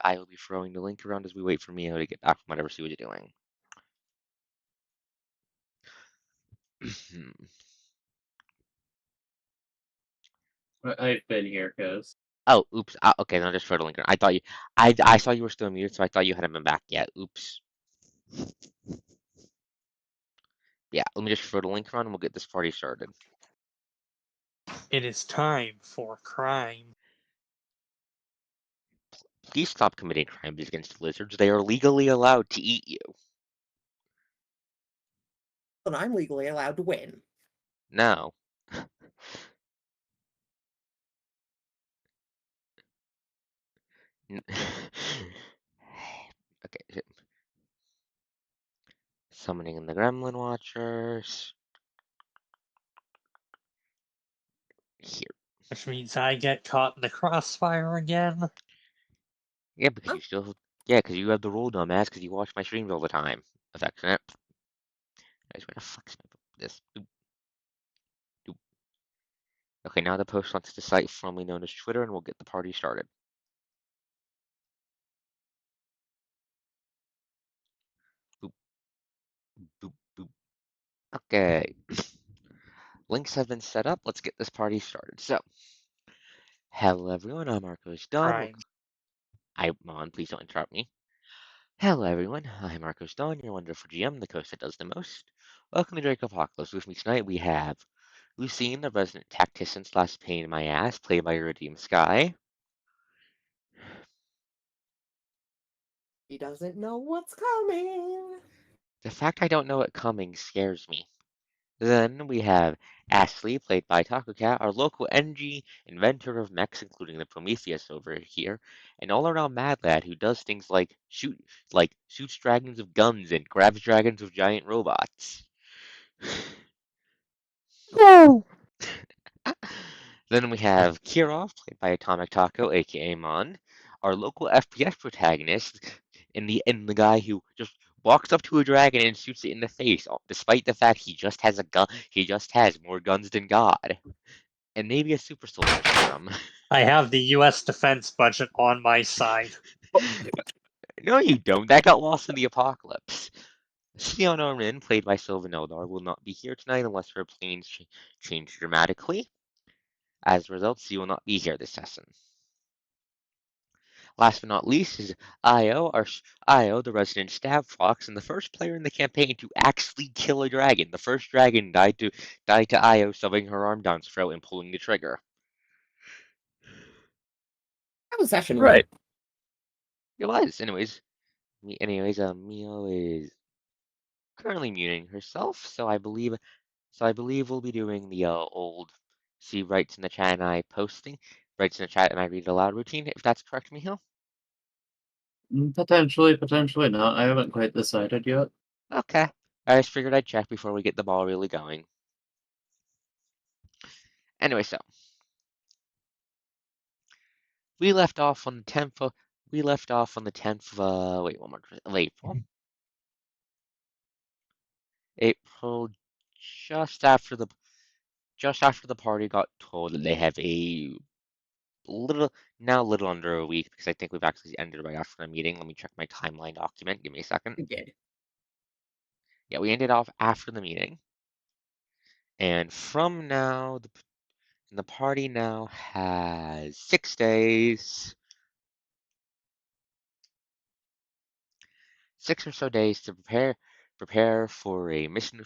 I will be throwing the link around as we wait for Mio to get back from whatever she was doing. I've been here, cuz. Oh, oops. Okay, then I'll just throw the link around. I saw you were still muted, so I thought you hadn't been back yet. Oops. Yeah, let me just throw the link around and we'll get this party started. It is time for crime. Please stop committing crimes against lizards. They are legally allowed to eat you. But I'm legally allowed to win. No. Okay. Summoning in the Gremlin Watchers. Here. Which means I get caught in the crossfire again. Yeah, because you still. Yeah, because you have the role dumbass because you watch my streams all the time. Affectionate. I just want to flex this. Doop. Doop. Okay, now the post onto the site formerly known as Twitter, and we'll get the party started. Boop. Boop. Boop. Okay. Links have been set up. Let's get this party started. So, hello everyone. I'm ArkosDawn. Crime. I'm on. Please don't interrupt me. Hello everyone. I'm ArkosDawn, your wonderful GM, the host that does the most. Welcome to Drakopocalypse. With me tonight we have Lucine, the resident tactician slash pain in my ass, played by Iridium Sky. He doesn't know what's coming. The fact I don't know it coming scares me. Then we have Ashley, played by Taco Cat, our local energy inventor of mechs, including the Prometheus over here, an all-around mad lad who does things like shoots dragons with guns and grabs dragons with giant robots. No. Then we have Kirov, played by Atomic Taco, aka Mon, our local FPS protagonist, and the guy who just walks up to a dragon and shoots it in the face, despite the fact he just has a gun. He just has more guns than God, and maybe a super soldier serum. I have the US defense budget on my side. No, you don't. That got lost in the apocalypse. Sion Norman, played by Sylvan Eldar, will not be here tonight unless her plans change dramatically. As a result, she will not be here this session. Last but not least is Io, Io, the resident stab fox, and the first player in the campaign to actually kill a dragon. The first dragon died to Io shoving her arm down its throat and pulling the trigger. That was session Right. one. It was, anyways. Mio is currently muting herself, so I believe we'll be doing the old. She writes in the chat and I posting, writes in the chat and I read it aloud routine. If that's correct, Miho. Potentially, potentially not. I haven't quite decided yet. Okay. I just figured I'd check before we get the ball really going. Anyway, so we left off on the 10th of wait, one more of April. April just after the party got told that they have a little under a week because I think we've actually ended right after the meeting. Let me check my timeline document. Give me a second. We did. Yeah, we ended off after the meeting. And from now, the party now has 6 days. 6 or so days to prepare for a mission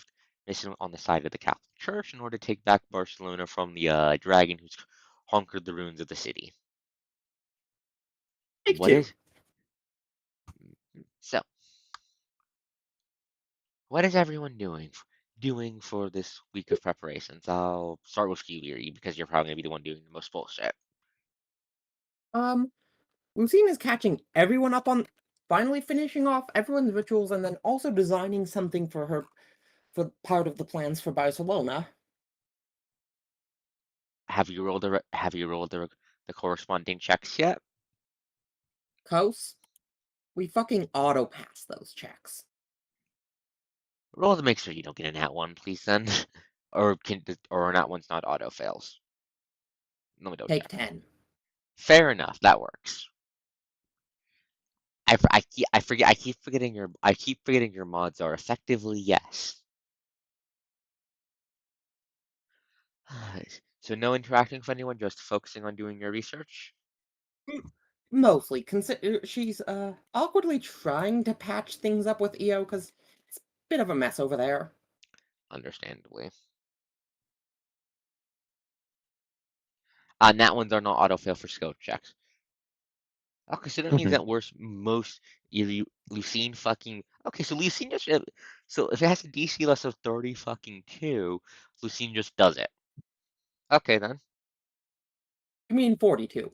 on the side of the Catholic Church in order to take back Barcelona from the dragon who's conquered the ruins of the city. Take What two. is so? What is everyone doing for this week of preparations? I'll start with you, Leary, because you're probably gonna be the one doing the most bullshit. Lucine is catching everyone up on finally finishing off everyone's rituals and then also designing something for her for part of the plans for Barcelona. Have you rolled the corresponding checks yet? Coase, we fucking auto pass those checks. Roll to make sure you don't get a nat one, please, then, or a nat one's not auto fails. Let me double Take check. 10. Fair enough, that works. I keep forgetting your mods are effectively yes. So no interacting with anyone, just focusing on doing your research? Mostly. Consider she's awkwardly trying to patch things up with EO because it's a bit of a mess over there. Understandably. Nat ones are not autofill for skill checks. Okay, so that means that Lucine fucking okay. So Lucine just so if it has a DC less of 30 fucking 2, Lucine just does it. Okay then. I mean 42.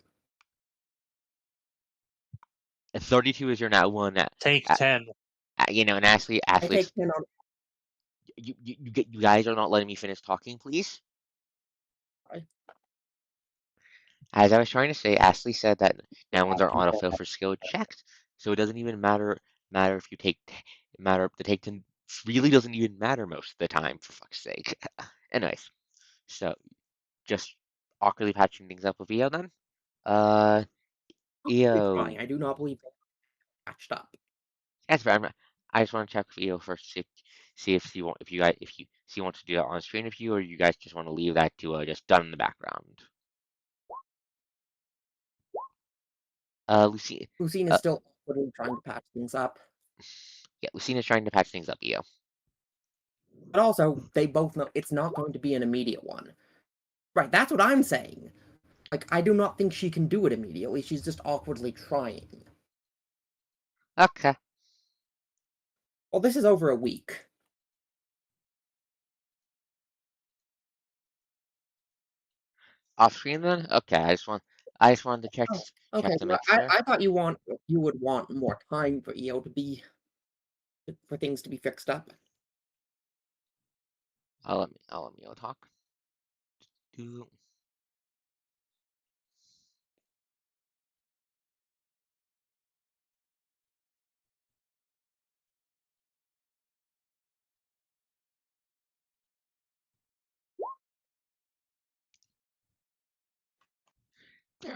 If 32 is your nat one, Take uh, 10. and I take 10 on. you guys are not letting me finish talking, please. As I was trying to say, Ashley said that nat ones are autofill for skill checks, so it doesn't even matter if you take matter the take 10 really doesn't even matter most of the time for fuck's sake. Anyways, so just awkwardly patching things up with EO then. Uh, It's fine. EO. I do not believe they're patched up. That's fair. I just want to check with EO first, see if you want, if you see want to do that on screen with you, or you guys just want to leave that to just done in the background. Lucy, Lucine is uh, still awkwardly trying to patch things up. yeah, Lucina's trying to patch things up, EO. But also, they both know it's not going to be an immediate one. Right, that's what I'm saying. Like, I do not think she can do it immediately. She's just awkwardly trying. Okay. Well, this is over a week. Off screen then? Okay, I just wanted to Oh, check okay. to Well, make sure. I thought you would want more time for EO to be for things to be fixed up. I'll let me talk. Do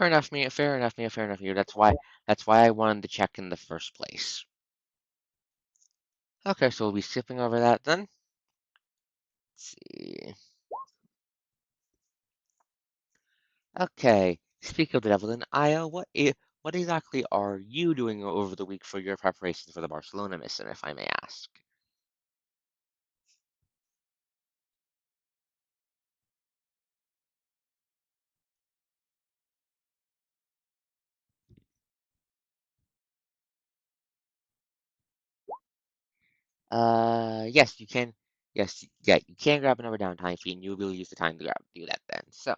fair enough, Mia. Fair enough, Mia. Fair enough, Mia. That's why I wanted to check in the first place. Okay, so we'll be skipping over that then. Let's see. Okay. Speak of the devil, then Io, what exactly are you doing over the week for your preparations for the Barcelona mission, if I may ask? Yes, you can. Yes, yeah, you can grab another downtime fee, and you'll be able to use the time to do that then. So,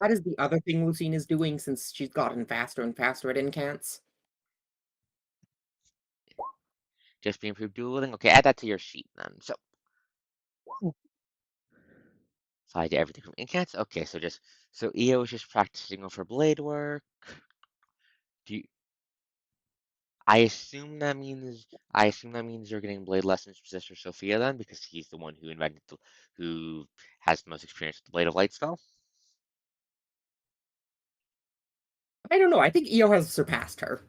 That is the other thing Lucine is doing since she's gotten faster and faster at incants. just be improved dueling. Okay, add that to your sheet then. So, apply to everything from incants. Okay, so EO is just practicing over blade work. Do you, I assume that means you're getting blade lessons from Sister Sophia then, because he's the one who has the most experience with the Blade of Light spell. I don't know. I think EO has surpassed her.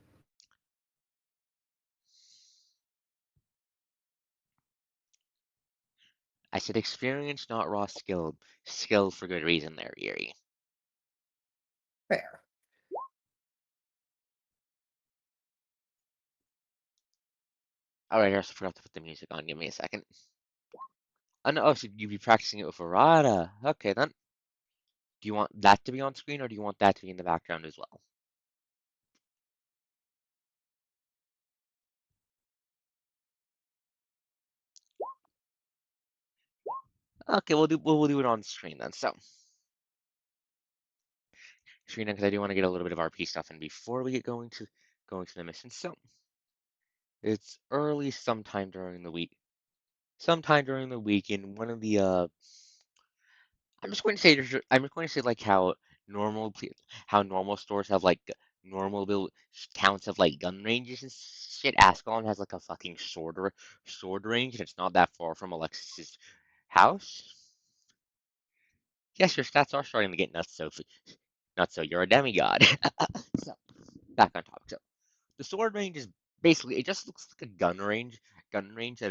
I said experience, not raw skill. Skill for good reason there, Erie. Fair. Alright, I also forgot to put the music on. Give me a second. Oh no, oh, so you'd be practicing it with Arata. Okay then. Do you want that to be on screen, or do you want that to be in the background as well? Okay, we'll do it on screen then. So, screen because I do want to get a little bit of RP stuff in before we get going to the mission. So, it's early sometime during the week. Sometime during the week in one of the I'm just going to say like how normal stores have like normal build counts of like gun ranges and shit. Ascalon has like a fucking sword range, and it's not that far from Alexis's house. Yes, your stats are starting to get nuts, Sophie. Not so. You're a demigod. So back on topic. So the sword range is Basically, it just looks like a gun range that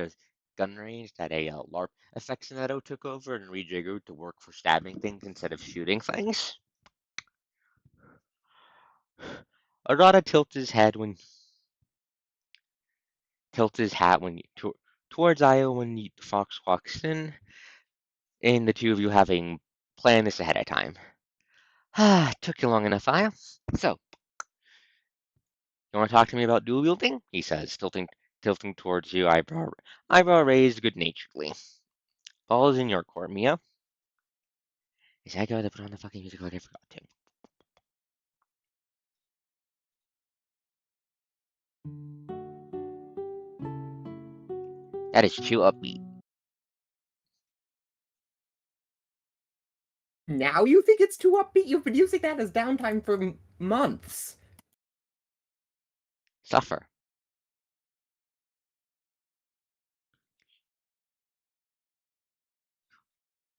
a LARP aficionado took over and rejiggered to work for stabbing things instead of shooting things. Arata tilts his hat towards Io when the fox walks in, and the two of you having planned this ahead of time. Took you long enough, Io. So, you want to talk to me about dual wielding? He says, tilting towards you, eyebrow raised good-naturedly. Ball is in your court, Mia. Is that going to put on the fucking music like I forgot to? That is too upbeat. Now you think it's too upbeat? You've been using that as downtime for months. Suffer.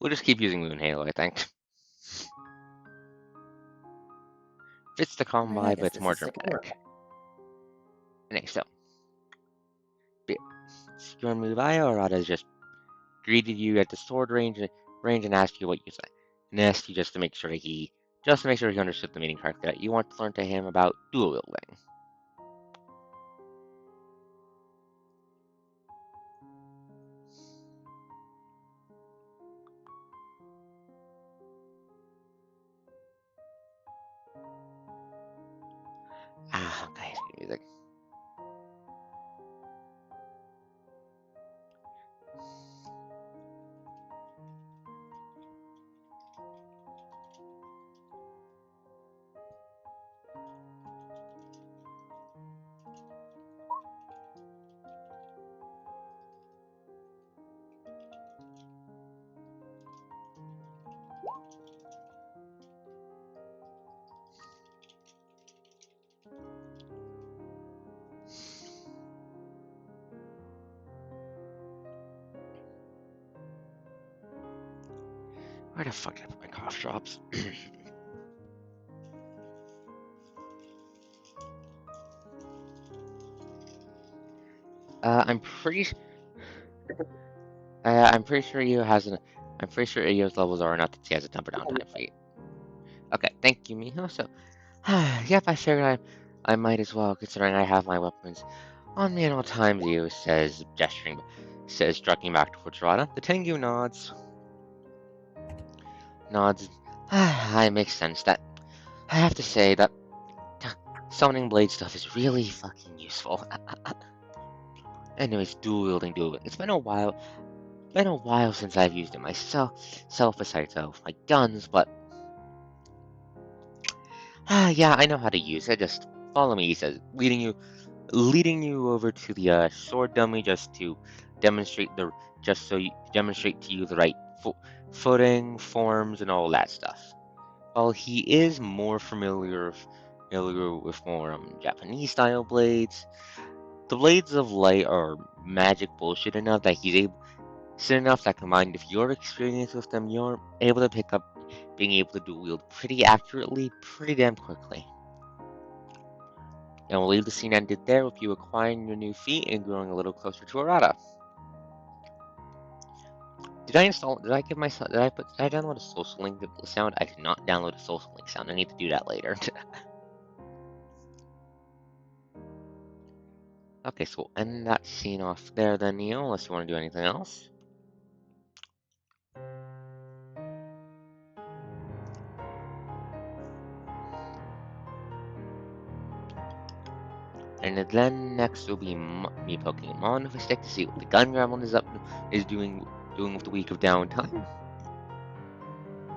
We'll just keep using Moon Halo, I think. Fits the calm I vibe, guess but it's this more is sticking dramatic. around. Anyway, so. Secure move Io, Arata just greeted you at the sword range and asked you what you said. And asked you just to make sure he understood the meaning correctly, that you want to learn to him about dual wielding. Okay, music. Where the fuck did I put my cough drops? I'm pretty sure Io's levels are enough that he has a temper downtime for you. Okay, thank you, Miho. So, yep, I figured I might as well, considering I have my weapons on me at all times. You says, striking back towards Rada. The Tengu nods. It makes sense. That I have to say that summoning blade stuff is really fucking useful. Anyways, dual wielding. It's been a while. Since I've used it myself besides my guns, but yeah, I know how to use it. Just follow me, he says, leading you over to the sword dummy demonstrate to you the right footing, forms, and all that stuff. While he is more familiar with more Japanese style blades, the blades of light are magic bullshit enough that combined with your experience with them, you're able to pick up being able to dual wield pretty accurately, pretty damn quickly. And we'll leave the scene ended there with you acquiring your new feat and growing a little closer to Arata. Did I download a social link sound? I did not download a social link sound. I need to do that later. Okay, so we'll end that scene off there then, Neo, unless you want to do anything else. And then next will be me poking him on with a stick to see what the gun gremlin is doing with the week of downtime.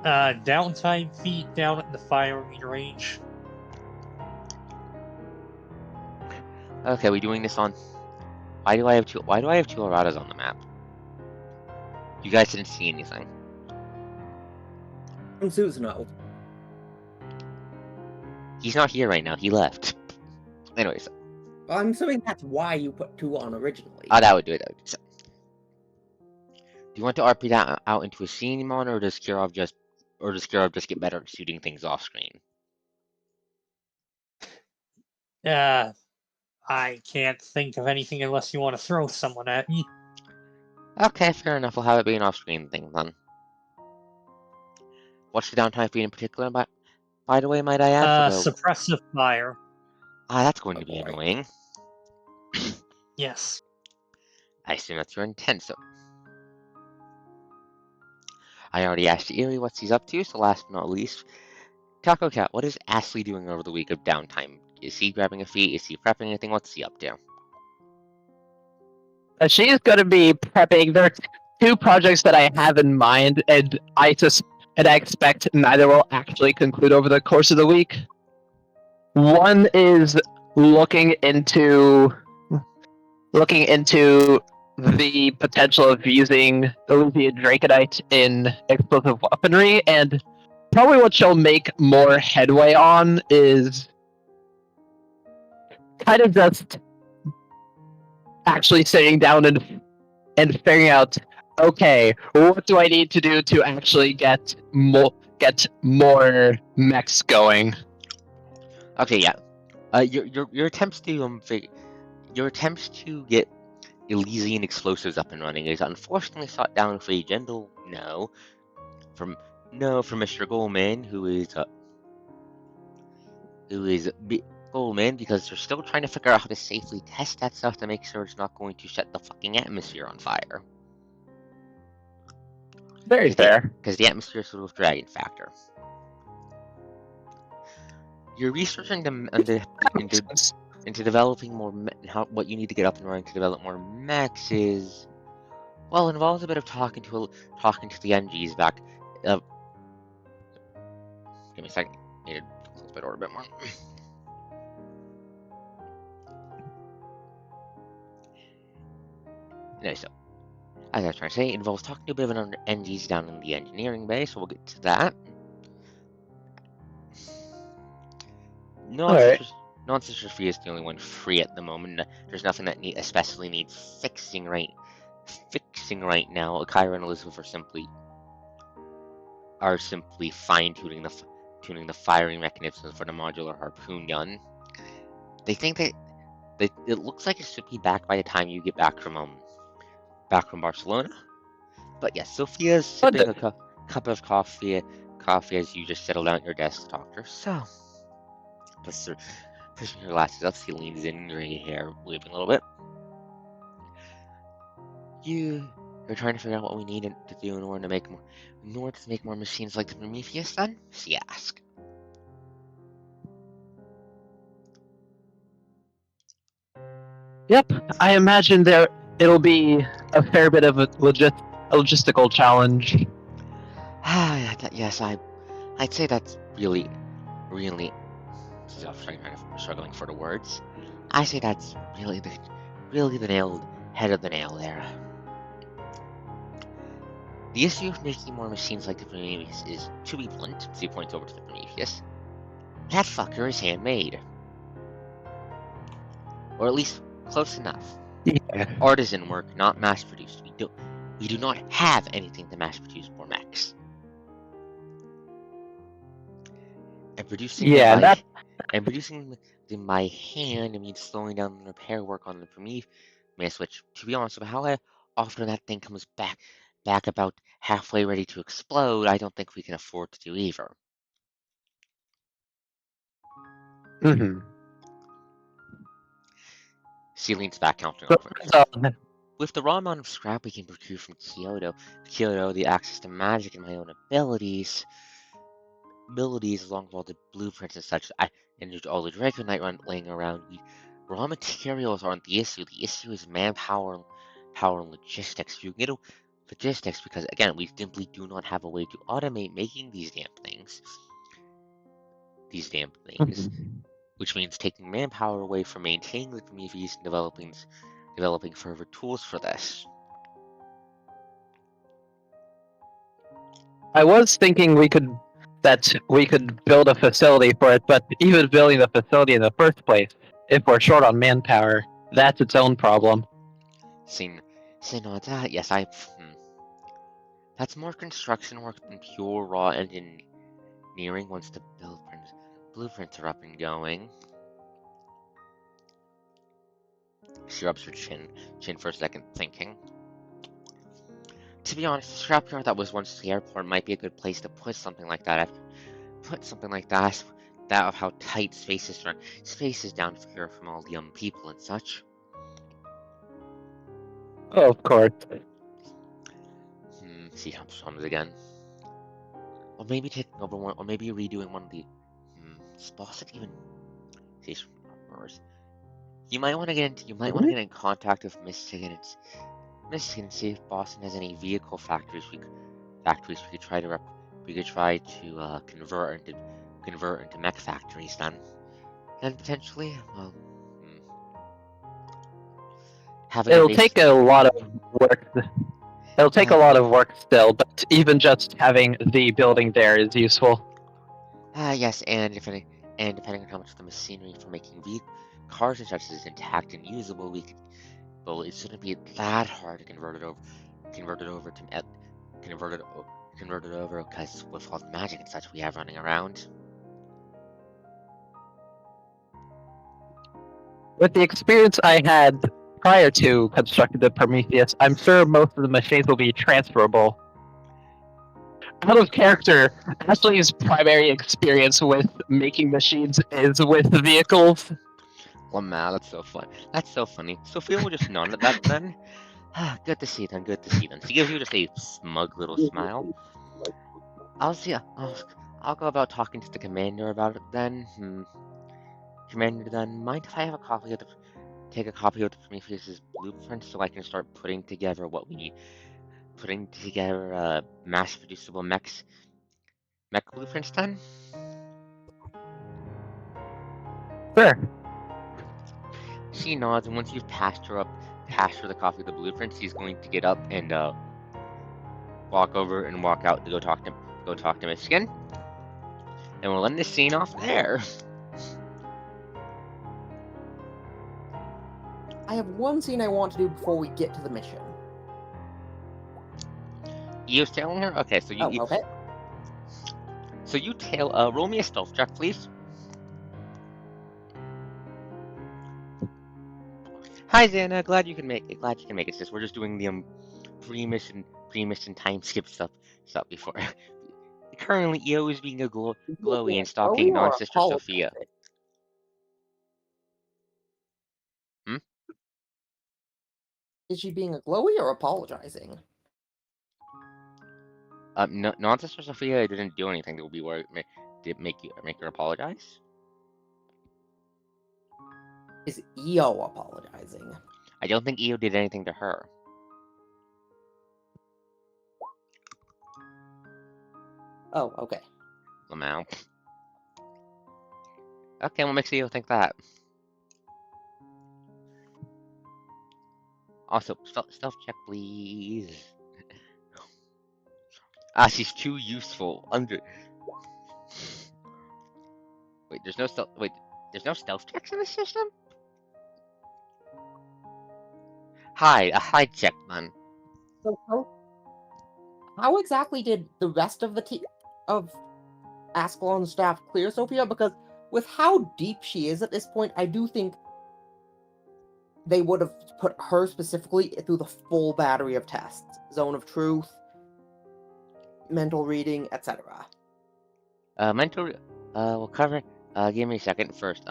Downtime feet down at the firing range. Okay, we doing this on. Why do I have two Aratas on the map? You guys didn't see anything. From Susanoo. He's not here right now. He left. Anyways, I'm assuming that's why you put 2 on originally. that would do it. So, do you want to RP that out into a scene mon, or does Kirov just get better at shooting things off screen? Yeah, I can't think of anything unless you want to throw someone at me. Okay, fair enough. We'll have it be an off-screen thing then. What's the downtime speed in particular, by the way, might I add, for the... Suppressive fire. that's going Oh to be boy. annoying. Yes. I assume that's your intent, so... I already asked Erie what he's up to, so last but not least, Taco Cat, what is Ashley doing over the week of downtime? Is he grabbing a feat? Is he prepping anything? What's he up to? She's going to be prepping. There are two projects that I have in mind, and I expect neither will actually conclude over the course of the week. One is looking into the potential of using the Draconite in explosive weaponry, and probably what she'll make more headway on is kind of just actually sitting down and figuring out, okay, what do I need to do to actually get more mechs going? Okay, yeah. Your attempts to get Elysian explosives up and running is unfortunately shot down for a gentle no from Mr. Goldman, who is Goldman, because they're still trying to figure out how to safely test that stuff to make sure it's not going to set the fucking atmosphere on fire. Very fair. Because the atmosphere is sort of dragon factor. You're researching into developing more what you need to get up and running to develop more mechs is, well, involves a bit of talking to the NGs back. Give me a second. I need to close my door a bit more. No, so as I was trying to say, it involves talking to a bit of an NGs down in the engineering bay, so we'll get to that. Non-Sister Free is the only one free at the moment. There's nothing that especially needs fixing right now. Kyra and Elizabeth are simply fine-tuning the firing mechanisms for the modular harpoon gun. They think that it looks like it should be back by the time you get back from Barcelona. But yes, Sophia's sipping a cup of coffee as you just settle down at your desk, Doctor. So, pushing her glasses up, she leans in, gray hair waving a little bit. You're trying to figure out what we need to do in order to make more machines like the Prometheus, then? She asked. Yep, I imagine it'll be a fair bit of a logistical challenge. Yes, I'd say that's really struggling for the words. I say that's really the head of the nail there. The issue of making more machines like the Prometheus is, to be blunt, she points over to the Prometheus, that fucker is handmade. Or at least close enough. Yeah. Artisan work, not mass-produced. We do not have anything to mass-produce more mechs. And producing them by hand means slowing down the repair work on the Prometheus, which, to be honest, with how often that thing comes back about halfway ready to explode, I don't think we can afford to do either. Mm-hmm. She leans back, counting So, off. With the raw amount of scrap we can procure from Kyoto, the access to magic and my own abilities, along with all the blueprints and such, and all the Draconite laying around, raw materials aren't the issue. The issue is manpower, and logistics. You can get logistics because, again, we simply do not have a way to automate making these damn things. Which means taking manpower away from maintaining the Prometheus and developing further tools for this. I was thinking we could build a facility for it, but even building the facility in the first place, if we're short on manpower, that's its own problem. Yes, that's more construction work than pure raw engineering once the blueprints are up and going. She rubs her chin for a second, thinking. To be honest, the scrapyard that was once the airport might be a good place to put something like that. Put something like that. That of how tight space is down here from all the people and such. Oh, of course. She hums again. Or maybe taking over one, or maybe redoing one of the. Is Boston even? She's You might want to get in contact with Michigan and see if Boston has any vehicle factories we could try to convert into mech factories then. And potentially, well, having a It'll base. take a lot of work. It'll take a lot of work still, but even just having the building there is useful. Yes, and depending on how much the machinery for making cars and such is intact and usable, well, it shouldn't be that hard to convert it over because with all the magic and such we have running around. With the experience I had prior to constructing the Prometheus, I'm sure most of the machines will be transferable. Out of character, Ashley's primary experience with making machines is with vehicles. Well, man, that's so fun. That's so funny. Sophia will just nod at that then. Good to see then. She gives you just a smug little smile. I'll go about talking to the commander about it then. Commander, then, mind if I have take a copy of the Prometheus's blueprint so I can start putting together what we need? Putting together mass-producible mech blueprints then? Sure. She nods, and once you've passed her the copy of the blueprint, she's going to get up and walk over and walk out to go talk to Michigan. And we'll end this scene off there. I have one scene I want to do before we get to the mission. You tailing her? Okay, so okay. So you tail. Roll me a stealth check, please. Hi, Xana. Glad you can make it. Sis, we're just doing the pre-mission time skip stuff before. Currently, EO is being a glowy and stalking non-sister Sophia. Is she being a glowy or apologizing? No, non-sister Sophia didn't do anything that would be worth did make her apologize. Is EO apologizing? I don't think EO did anything to her. Oh, okay. Lamau. Okay, what makes EO think that? Also, stealth check, please. She's too useful. Wait, there's no stealth checks in the system? Hi, a hide check, man. So, how exactly did the rest of the of Ascalon's staff clear Sophia? Because with how deep she is at this point, I do think they would have put her specifically through the full battery of tests. Zone of truth, mental reading, etc. We'll cover. Give me a second first.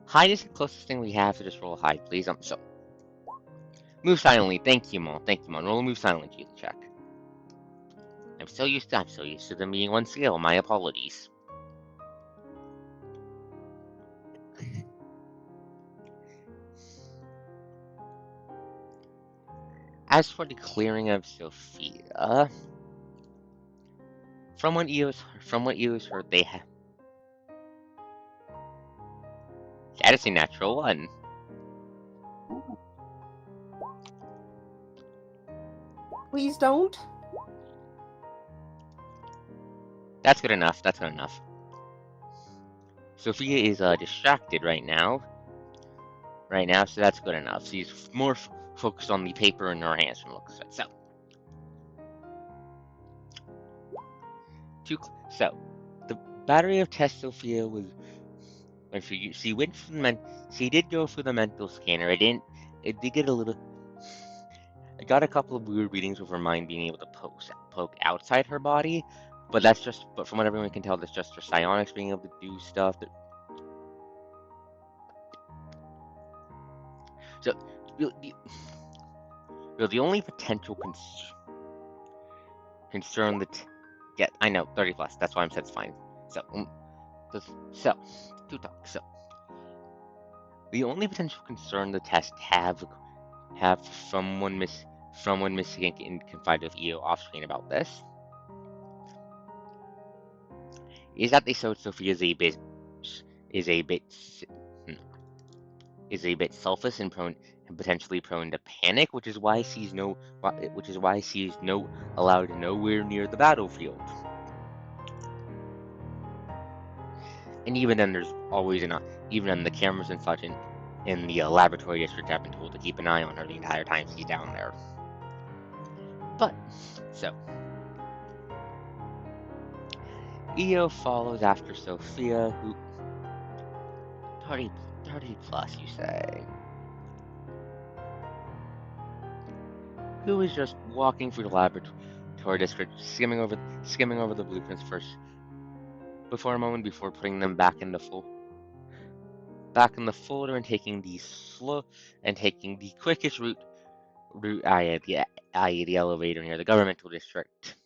Hide is the closest thing we have to just roll hide, please. So. Move silently. Thank you, Mon. Roll move silently to check. I'm so used to them being one skill. My apologies. As for the clearing of Sophia, from what EO's heard, they have. That is a natural one. Please don't. That's good enough. Sophia is distracted right now. So that's good enough. She's more focused on the paper in her hands from looks at. So, the battery of tests Sophia was when she went through she did go through the mental scanner. It it did get a little. I got a couple of weird readings with her mind being able to poke outside her body, but from what everyone can tell, that's just her psionics being able to do stuff. So, the only potential concern that, yeah, I know, 30 plus. That's why I'm said it's fine. So, to talk. So, the only potential concern the test have from when Miss Higgins confided with EO off screen about this is that they showed Sophia is a bit selfish and potentially prone to panic, which is why she's allowed nowhere near the battlefield. And even then, there's always even in the cameras and such in the laboratory district have been told to keep an eye on her the entire time she's down there. But so EO follows after Sophia, who 30 plus, you say, who is just walking through the laboratory district, skimming over the blueprints first, before putting them back in the folder and taking the quickest route, i.e. the elevator near the governmental district.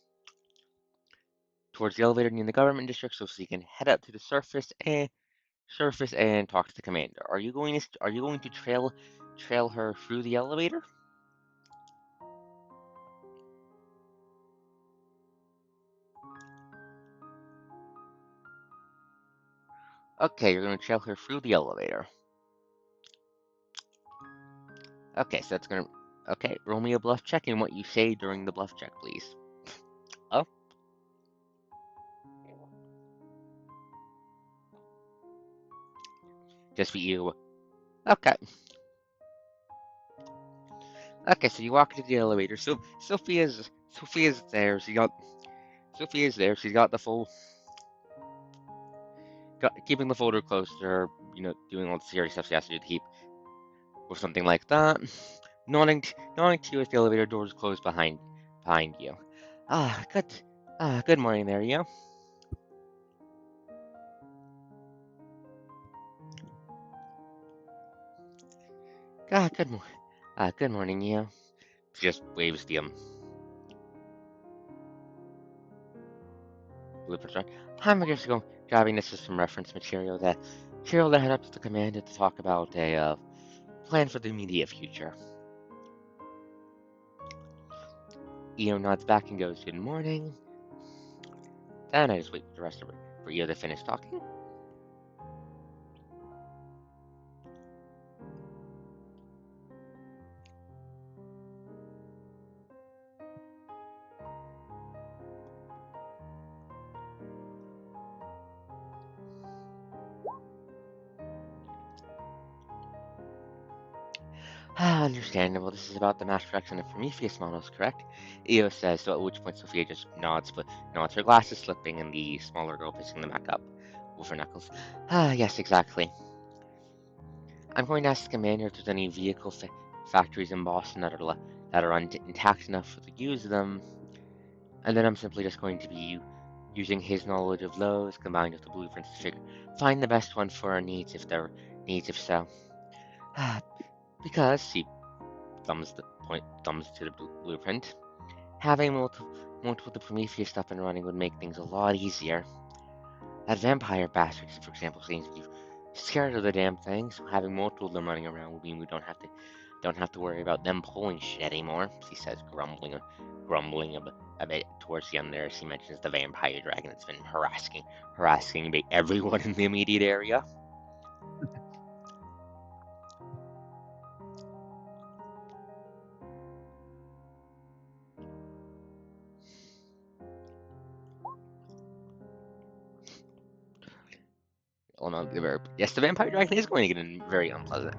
Towards the elevator near the government district, so she can head up to the surface and talk to the commander. Are you going to trail her through the elevator? Okay, you're going to trail her through the elevator. Okay, so that's gonna. Okay, roll me a bluff check and what you say during the bluff check, please. Oh. Just for you. Okay. Okay, so you walk into the elevator. So Sophia's there. She's got the keeping the folder close to her. Doing all the serious stuff she has to do to keep with something like that. Nodding to you as the elevator doors close behind you. Good morning there, you. Good morning, you. She just waves the blueprints around. I'm just grabbing this as some reference material that head up to the commander to talk about a plan for the immediate future. EO nods back and goes, "Good morning." Then I just wait for the rest of it for EO to finish talking. Understandable. This is about the mass production of Prometheus models, correct? EO says, so at which point Sophia just nods, her glasses slipping and the smaller girl picking them back up with her knuckles. Yes, exactly. I'm going to ask the commander if there's any vehicle factories in Boston that are intact enough to use them, and then I'm simply just going to be using his knowledge of those combined with the blueprints to find the best one for our needs if so. Because she thumbs to the blueprint. Having multiple the Prometheus stuff and running would make things a lot easier. That vampire bastard, for example, seems to be scared of the damn thing, so having multiple of them running around would mean we don't have to worry about them pulling shit anymore. She says, grumbling a bit towards the end there. She mentions the vampire dragon that's been harassing everyone in the immediate area. Well, no, yes, the vampire dragon is going to get a very unpleasant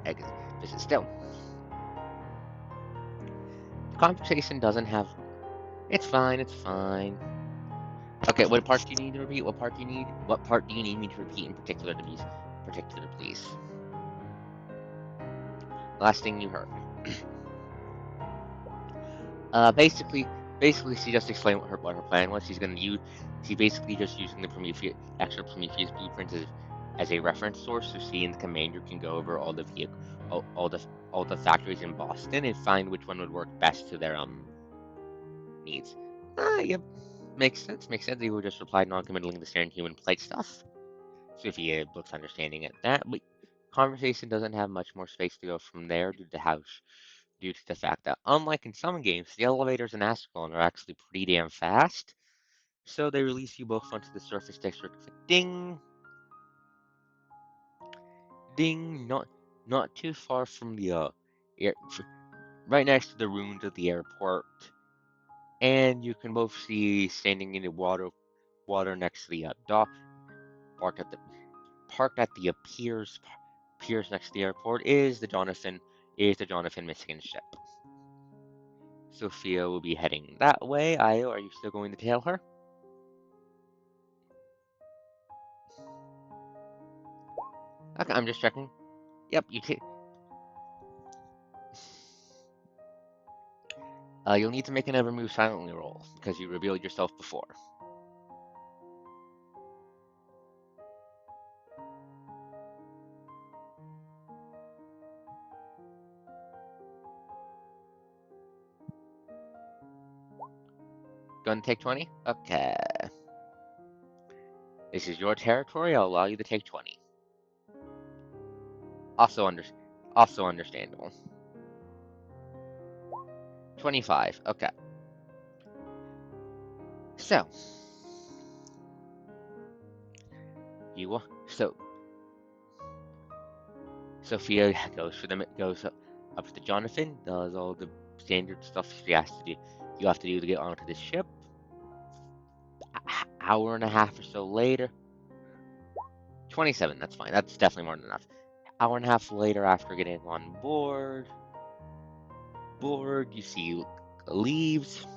visit still. The conversation doesn't have. It's fine. Okay, what part do you need to repeat? What part do you need me to repeat in particular, please? Last thing you heard. Basically, she just explained what her plan was. She's basically just using the extra Prometheus blueprints as a reference source, so she and the commander can go over all the vehicle, all the factories in Boston and find which one would work best to their needs. Yep, makes sense. Makes sense. They would just reply non-committally the standard human plate stuff. Sophia looks understanding at that, but conversation doesn't have much more space to go from there due to the fact that, unlike in some games, the elevators in Ascalon are actually pretty damn fast. So they release you both onto the surface district with ding, ding, not too far from the air, right next to the ruins of the airport, and you can both see standing in the water next to the dock, parked at the piers next to the airport is the Jonathan Michigan ship. Sophia will be heading that way. Io, are you still going to tail her? Okay, I'm just checking. Yep, you'll need to make another move silently roll, because you revealed yourself before. Gonna take 20? Okay. This is your territory, I'll allow you to take 20. Also understandable. 25, okay. So, Sophia goes up to Jonathan, does all the standard stuff she has to do. You have to do to get onto the ship. Hour and a half or so later, 27. That's fine. That's definitely more than enough. Hour and a half later, after getting on board, you see leaves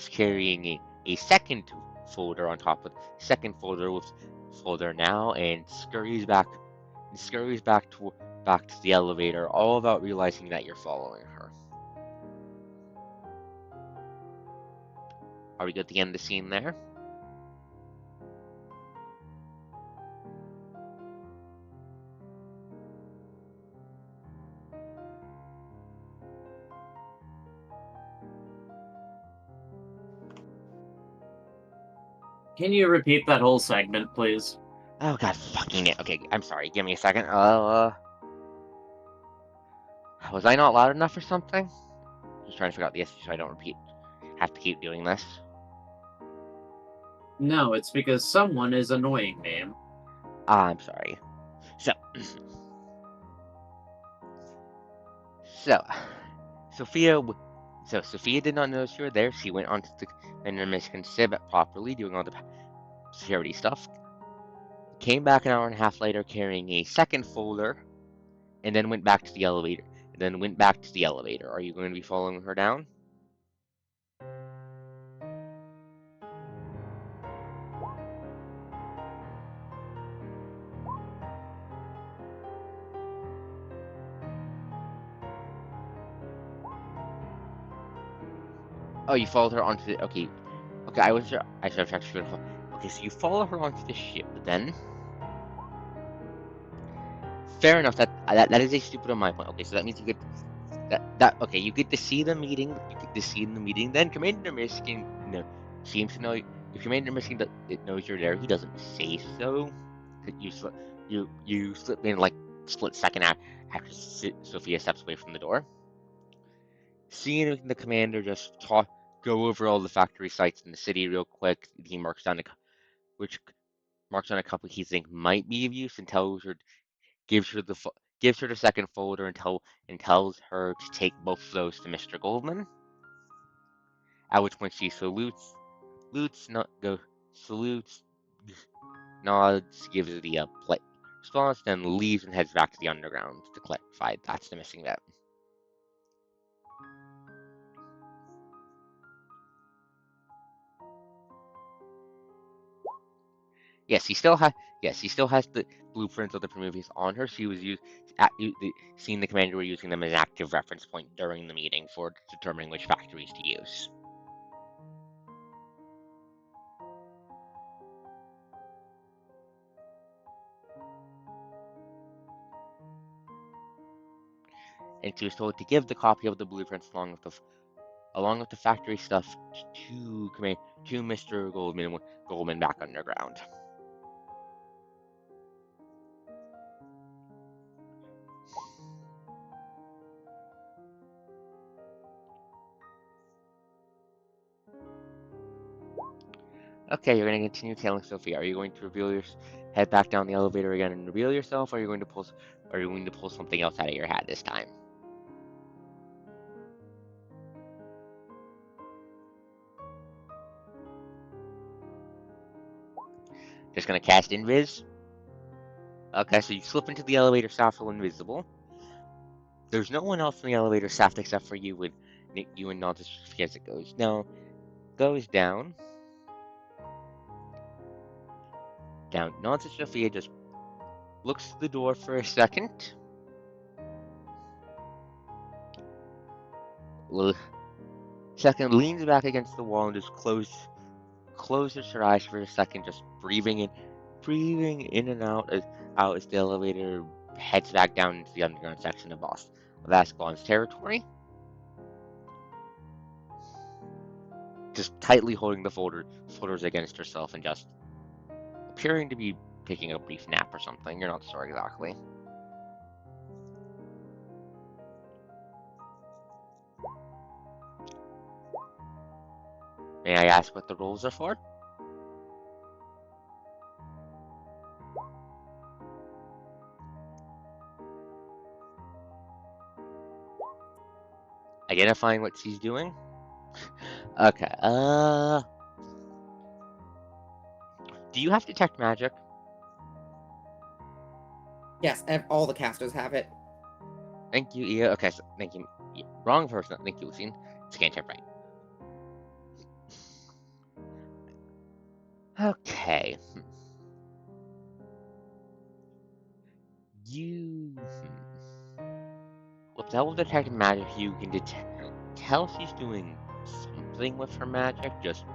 carrying a second folder on top of second folder with folder now, and scurries back to the elevator, all about realizing that you're following her. Are we good at the end of the scene there? Can you repeat that whole segment, please? Oh god, fucking it. Okay, I'm sorry. Give me a second. Was I not loud enough or something? Just trying to figure out the issue so I don't have to keep doing this. No, it's because someone is annoying me. I'm sorry. So, so Sophia, Sophia did not notice you were there. She went onto the Michigan Civ properly, doing all the security stuff. Came back an hour and a half later carrying a second folder, and then went back to the elevator. Are you going to be following her down? Oh, you followed her onto the. Okay. Okay, I should have actually. Okay, so you follow her onto the ship, then. Fair enough. That is a stupid on my point. Okay, so that means you get okay. You get to see the meeting. Then Commander Michigan, seems to know. If Commander Michigan knows you're there, he doesn't say so. You slip in like split second after Sophia steps away from the door. Seeing the commander just go over all the factory sites in the city real quick, he marks down a couple he thinks might be of use and gives her the second folder and tells her to take both of those to Mr. Goldman. At which point she salutes, nods, gives the response, then leaves and heads back to the underground to clarify that's the missing bit. Yes, he still has the blueprints of the Prometheus on her. She was seeing the commander were using them as an active reference point during the meeting for determining which factories to use. And she was told to give the copy of the blueprints along with the factory stuff to Mr. Goldman back underground. Okay, you're going to continue telling Sophia. Are you going to head back down the elevator again and reveal yourself, or are you going to pull something else out of your hat this time? Just going to cast Invis? Okay, so you slip into the elevator shaft while invisible. There's no one else in the elevator shaft except for you and Nonsense Sophia as it goes down. Nonsense Sophia just looks at the door for a second. Leans back against the wall and just closes her eyes for a second, just breathing in and out as the elevator heads back down into the underground section of Ascalon's territory. Just tightly holding the folders against herself and just appearing to be taking a brief nap or something. You're not sure exactly. May I ask what the rolls are for? Identifying what she's doing? Okay, do you have detect magic? Yes, all the casters have it. Thank you, Iya. Okay, so thank you. Wrong person. Thank you, Lucine. It's cantrip, right? Okay. With that with detect magic, you can tell she's doing something with her magic, just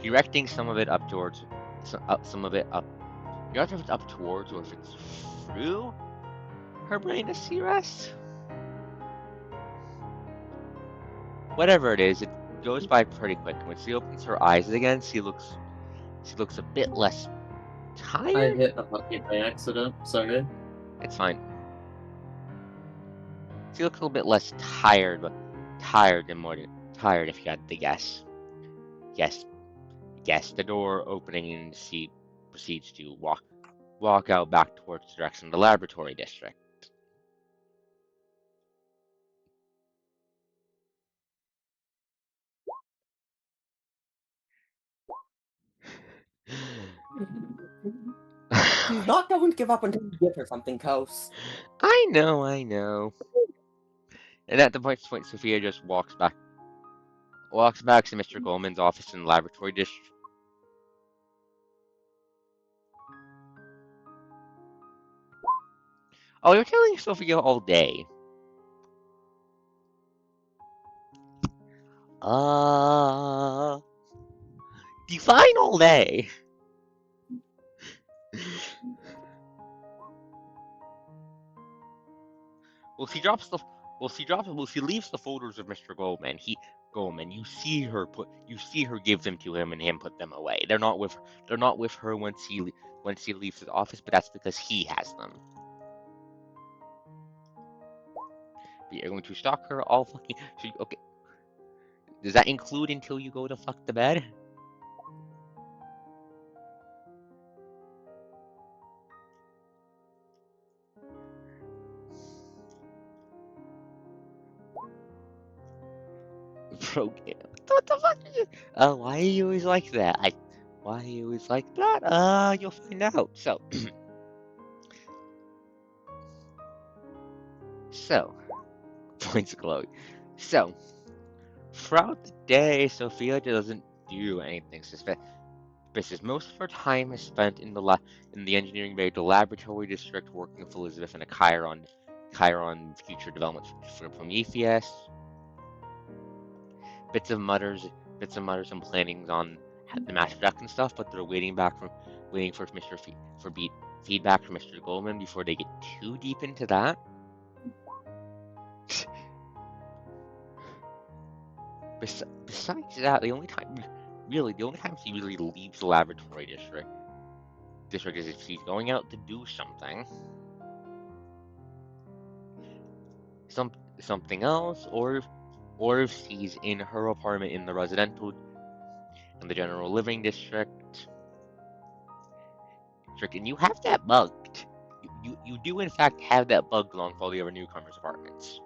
directing some of it up towards, some of it up. You're not sure if it's up towards or if it's through her brain to see rest. Whatever it is, it goes by pretty quick. When she opens her eyes again, she looks a bit less I tired. hit a bucket by accident, sorry. It's fine. She looks a little bit less tired, but tired and more tired if you had to guess. Yes. The door opening and she proceeds to walk out back towards the direction of the laboratory district. She's not going to give up until you give her something, Kos. I know. And at the point, Sophia just walks back to Mr. Goldman's office in the laboratory district. Oh, you're telling Sophia all day. Define all day. She leaves the folders of Mr. Goldman. You see her give them to him and him put them away. They're not with her once he leaves his office, but that's because he has them. But you're going to stalk her all fucking. Okay. Does that include until you go to fuck the bed? What the fuck? Why are you always like that? Why are you always like that? You'll find out. So, points glowing. Throughout the day, Sophia doesn't do anything suspicious. Business. Most of her time is spent in the engineering bay, the laboratory district, working with Elizabeth and a Chiron future development for Prometheus. Bits of mutters and plannings on the mass production stuff, but they're waiting for feedback from Mr. Goldman before they get too deep into that. Besides that, the only time she really leaves the laboratory district is if she's going out to do something else, or if she's in her apartment in the general living district. And you have that bugged. You do in fact have that bugged along with all the other newcomers' apartments.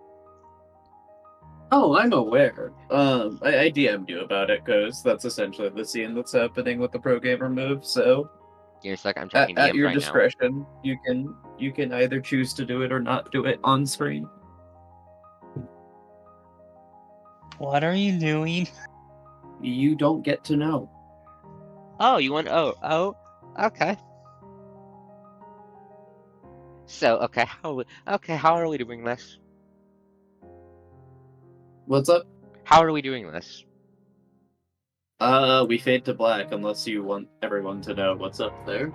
Oh, I'm aware. I DM'd you about it because that's essentially the scene that's happening with the pro gamer move. So Give me a sec, I'm checking at DMs your right now. discretion, you can either choose to do it or not do it on screen. What are you doing? You don't get to know. Oh, you want? Oh, okay. So, okay, how are we doing this? What's up? How are we doing this? We fade to black unless you want everyone to know what's up there,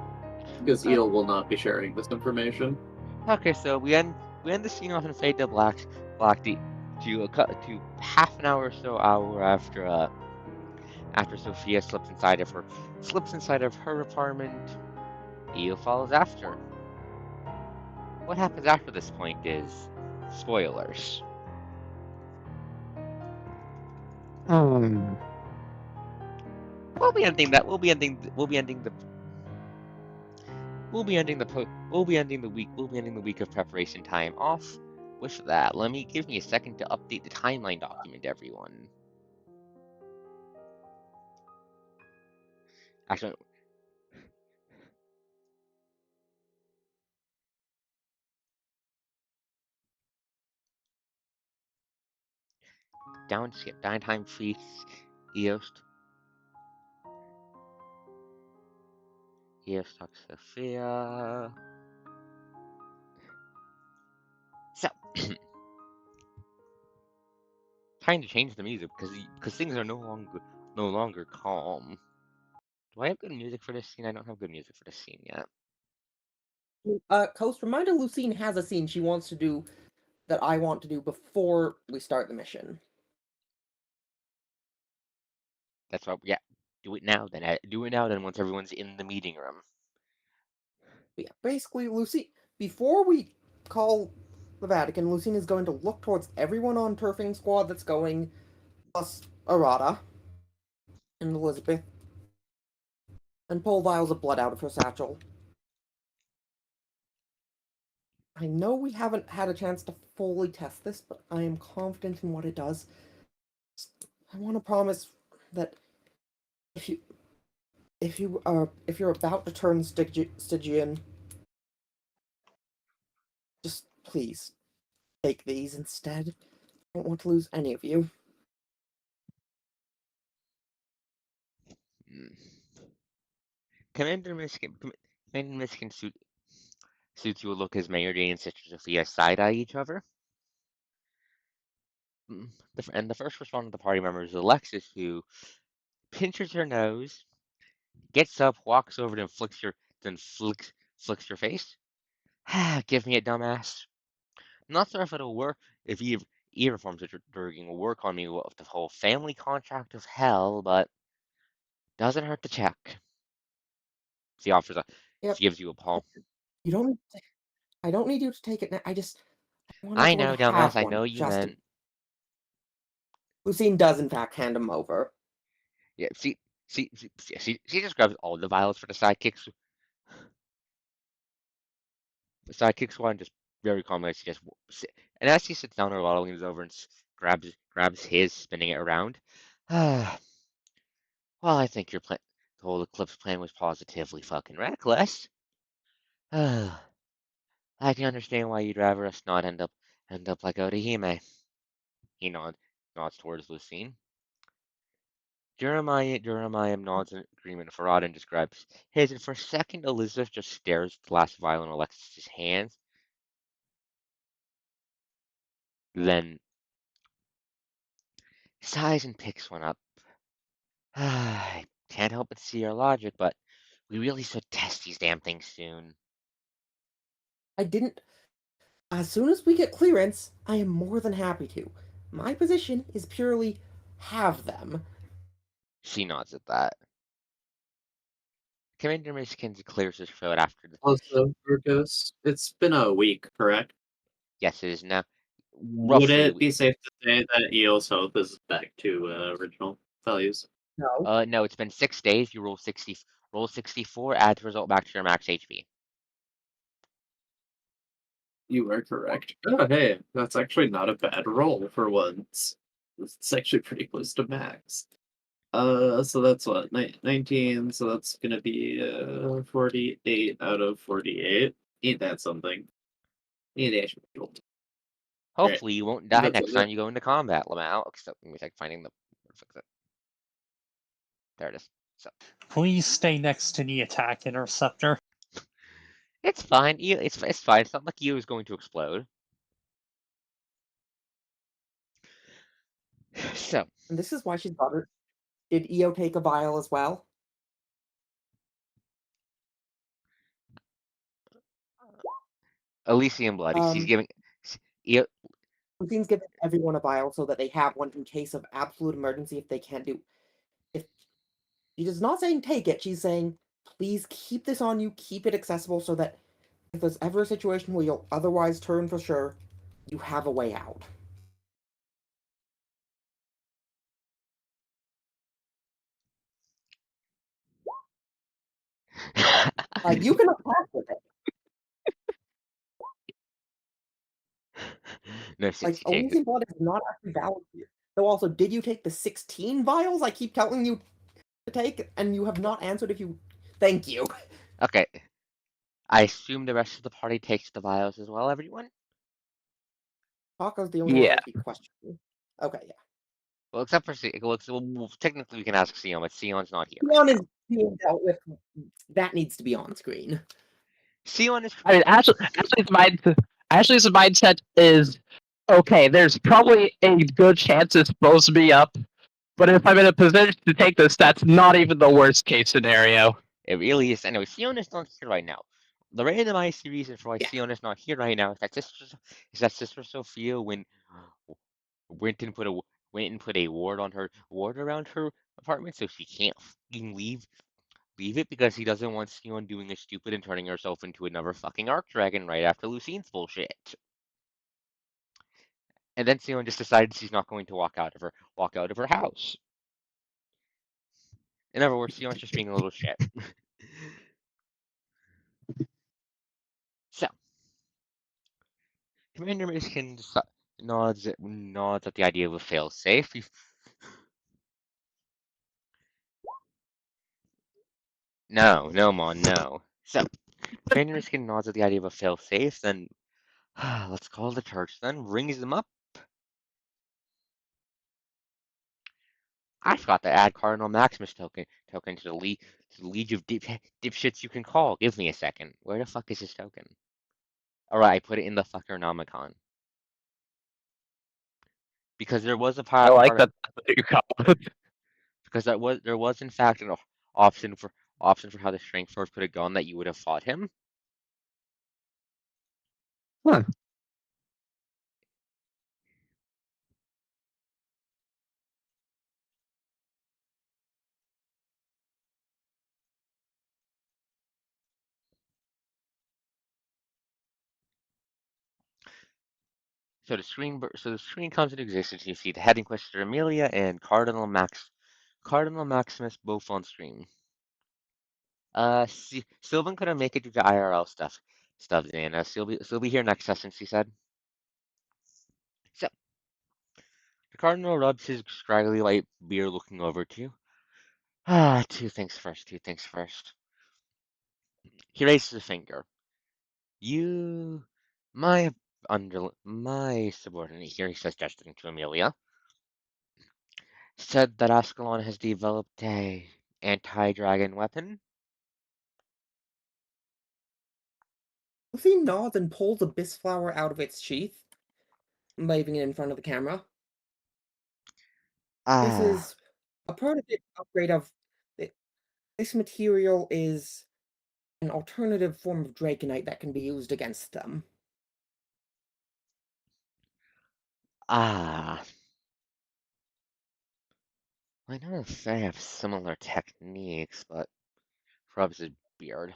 because Eel will not be sharing this information. Okay, so we end the scene off in fade to black to half an hour or so after Sophia slips inside of her apartment. Eo follows after. What happens after this point is spoilers. We'll be ending the week of preparation time off with that. Give me a second to update the timeline document, everyone. Actually, downtime free Eos talks Sophia. So trying to change the music because things are no longer calm. Do I have good music for this scene? I don't have good music for this scene yet. Coast, reminder Lucine has a scene she wants to do that I want to do before we start the mission. That's why, yeah. Do it now then once everyone's in the meeting room. But yeah, basically, before we call the Vatican, Lucine is going to look towards everyone on Turfing Squad that's going, plus Arata and Elizabeth, and pull vials of blood out of her satchel. I know we haven't had a chance to fully test this, but I am confident in what it does. I want to promise that if you're about to turn Stygian, just please take these instead. I don't want to lose any of you. Commander Miskin suits you a look as Mayor Jane and Sister Sophia side-eye each other. The first responding to the party member is Alexis, who pinches her nose, gets up, walks over, and flicks your face. Give me it, dumbass. Not sure if it'll work, if either forms of drugging will work on me with the whole family contract of hell, but doesn't hurt to check. She offers Yep. she gives you a palm. You don't. I don't need you to take it now. I want I everyone know, to have dumbass, I one. know you meant. Lucine does in fact hand him over. Yeah, she just grabs all the vials for the sidekicks. The sidekick one just very calmly, and as she sits down, her bottle leans over and grabs his, spinning it around. Well, I think the whole Eclipse plan was positively fucking reckless. I can understand why you'd rather us not end up like Odahime. He nods towards Lucine. Jeremiah nods in agreement. Faradin describes his, and for a second, Elizabeth just stares at the last vial in Alexis's hands. Then sighs and picks one up. I can't help but see your logic, but we really should test these damn things soon. I didn't. As soon as we get clearance, I am more than happy to. My position is purely have them. She nods at that. Commander Miskins clears his throat after the. Also, Arcos, it's been a week, correct? Yes, it is now Would roughly a it week. be safe to say that EO's health is back to original values? No. No, it's been 6 days. You roll 64, add the result back to your max HP. You are correct. Oh, hey, that's actually not a bad roll for once. It's actually pretty close to max. So that's what, 19, so that's gonna be 48 out of 48. Ain't that something? Ain't that actually. Right. Hopefully, you won't die That's next time you go into combat, Lamau. Except let me like finding the. Fix it. There it is. So Please stay next to the attack interceptor. it's fine. It's fine. It's not like you is going to explode. So And this is why she's got her. Did EO take a vial as well? Elysium blood. He's Um, giving. EO, Routine's giving everyone a vial so that they have one in case of absolute emergency if they can't do. If she is not saying take it, she's saying please keep this on you, keep it accessible so that if there's ever a situation where you'll otherwise turn for sure, you have a way out. You can attack with it. no, since you take it. Elysian blood is not actually valid here. So also, did you take the 16 vials I keep telling you to take, and you have not answered if you. Thank you. Okay. I assume the rest of the party takes the vials as well. Everyone. Paco's the only one Yeah. that would be questionable. Okay, yeah. Well, except for well, technically we can ask Sion, but Sion's not here right Sion is now. being dealt with. That needs to be on screen. Sion is. I mean, Ashley's mindset is okay. There's probably a good chance it blows me up, but if I'm in a position to take this, that's not even the worst case scenario. It really is. Anyway, Sion is not here right now. The randomized reason for why Yeah. Sion is not here right now is that Sister Sophia went and put a went and put a ward around her apartment so she can't fucking leave it because he doesn't want Sion doing a stupid and turning herself into another fucking Arc Dragon right after Lucine's bullshit. And then Sion just decides she's not going to walk out of her house. In other words, Sion's just being a little shit. So, Commander Miskin nods at the idea of a fail-safe. No, Mon, no. So, Commander Miskin nods at the idea of a fail-safe, then let's call the church, then rings them up. I forgot to add Cardinal Maximus token to the League of dipshits you can call. Give me a second. Where the fuck is this token? Alright, I put it in the fuckernomicon. Because there was a I like part that. You call it. because there was in fact an option for how the strength force could have gone that you would have fought him. Huh. So the screen comes into existence. You see the head Inquisitor Amelia and Cardinal Maximus both on screen. Sylvan couldn't make it due to IRL stuff, and she'll be here next session. She said. So the Cardinal rubs his scraggly white beard, looking over to you. Two things first. Two things first. He raises a finger. You, my subordinate here. He says, gesturing to Amelia. said that Ascalon has developed a anti-dragon weapon. Lucy nods and pulls a bisque flower out of its sheath, waving it in front of the camera. This Ah, is a prototype upgrade of this material is an alternative form of dragonite that can be used against them. ah. I know if they have similar techniques, but rubs his beard.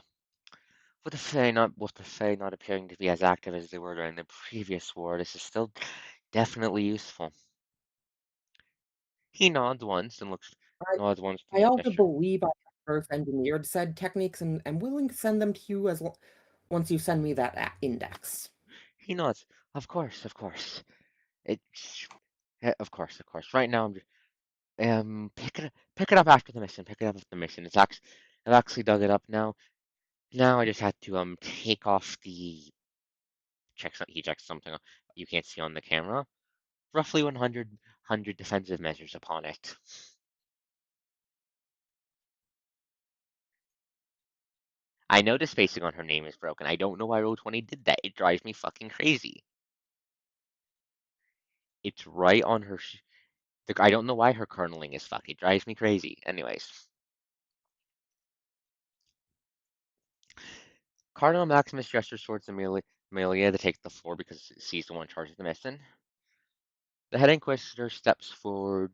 With the Fae not appearing to be as active as they were during the previous war, this is still definitely useful. He nods once to I also gesture. believe I first engineered said techniques and am willing to send them to you once you send me that index. He nods. Of course, of course. It, of course, of course. Right now, I'm just, pick it up after the mission. Pick it up after the mission. I've actually dug it up now. Now I just had to take off the he checks something you can't see on the camera. Roughly 100 defensive measures upon it. I know the spacing on her name is broken. I don't know why Roll20 did that. It drives me fucking crazy. It's right on her. I don't know why her kerneling is fucked. It drives me crazy. Anyways, Cardinal Maximus gestures towards Amelia to take the floor because she's the one charged with the mission. The head inquisitor steps forward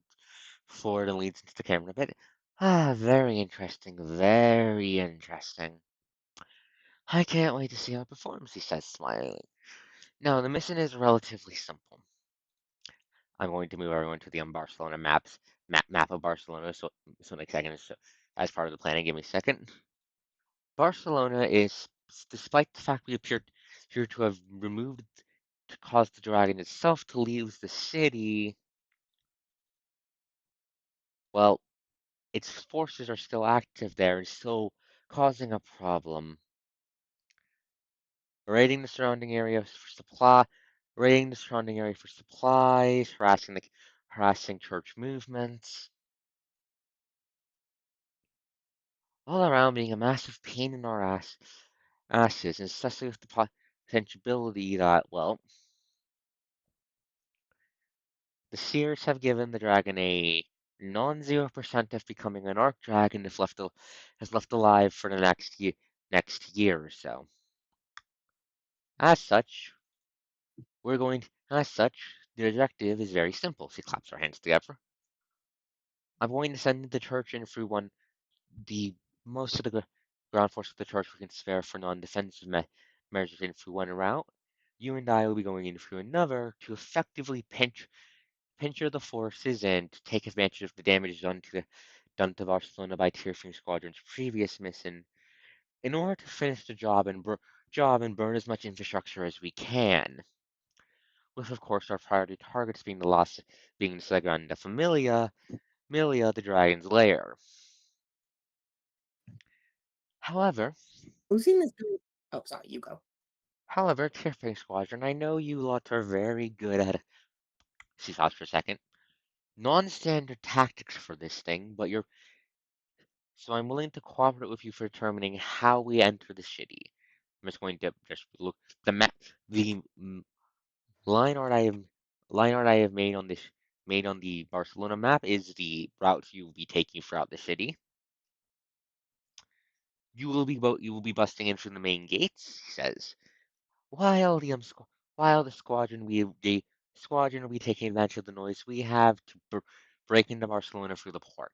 and leads into the camera a bit. Ah, very interesting. Very interesting. I can't wait to see how it performs, he says, smiling. Now, the mission is relatively simple. I'm going to move everyone to the Barcelona map of Barcelona. So next second, as part of the planning, give me a second. Barcelona is, despite the fact we appear to have removed to cause the dragon itself to leave the city. Well, its forces are still active there and still causing a problem. Raiding the surrounding area for supply, raiding the surrounding area for supplies, harassing church movements. All around being a massive pain in our asses, and especially with the potentiality that, well, the seers have given the dragon a non-0% of becoming an arc dragon if has left alive for the next year or so. As such, the objective is very simple. She claps her hands together. I'm going to send the church in through the most of the ground force of the church we can spare for non-defensive measures in through one route. You and I will be going in through another to effectively pincher the forces and take advantage of the damage done to Barcelona by Tier 3 Squadron's previous mission in order to finish the job and burn as much infrastructure as we can. With, of course, our priority targets being being the Sagrada Familia, the dragon's lair. However, Lucine is doing. Oh, sorry, you go. Tier 3 Squadron, I know you lot are very good at. She stops for a second. Non-standard tactics for this thing, so I'm willing to cooperate with you for determining how we enter the city. I'm just going to just look the map, the line art I have made on the Barcelona map is the route you will be taking throughout the city. You will be busting in through the main gates, he says. While the squadron will be taking advantage of the noise we have to break into Barcelona through the port.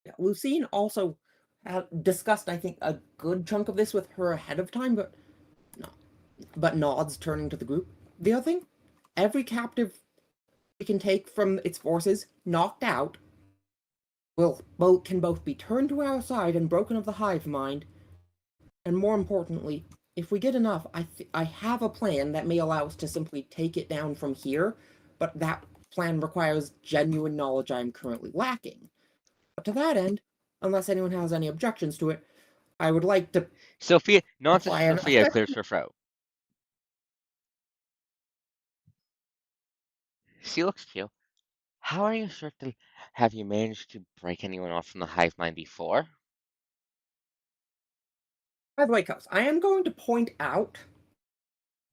Yeah, Lucine also discussed, I think, a good chunk of this with her ahead of time, but nods, turning to the group. The other thing, every captive we can take from its forces knocked out can both be turned to our side and broken of the hive mind. And more importantly, if we get enough, I have a plan that may allow us to simply take it down from here, but that plan requires genuine knowledge I am currently lacking. But to that end, unless anyone has any objections to it, I would like to Nonsense plan. Sophia clears her throat. She looks at you. How are you certain? Have you managed to break anyone off from the hive mind before? By the way, Coast, I am going to point out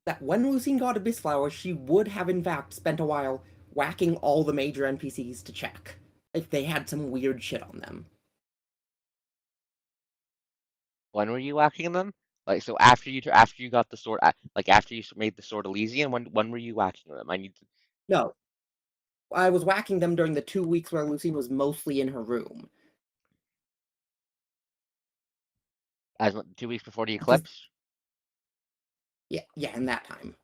that when Lucine got Abyss Flower, she would have in fact spent a while whacking all the major NPCs to check if they had some weird shit on them. When were you whacking them? Like so after you got the sword, like after you made the sword Elysian, when were you whacking them? I need to, No, I was whacking them during the 2 weeks where Lucine was mostly in her room. as 2 weeks before the Because, eclipse. yeah, in that time.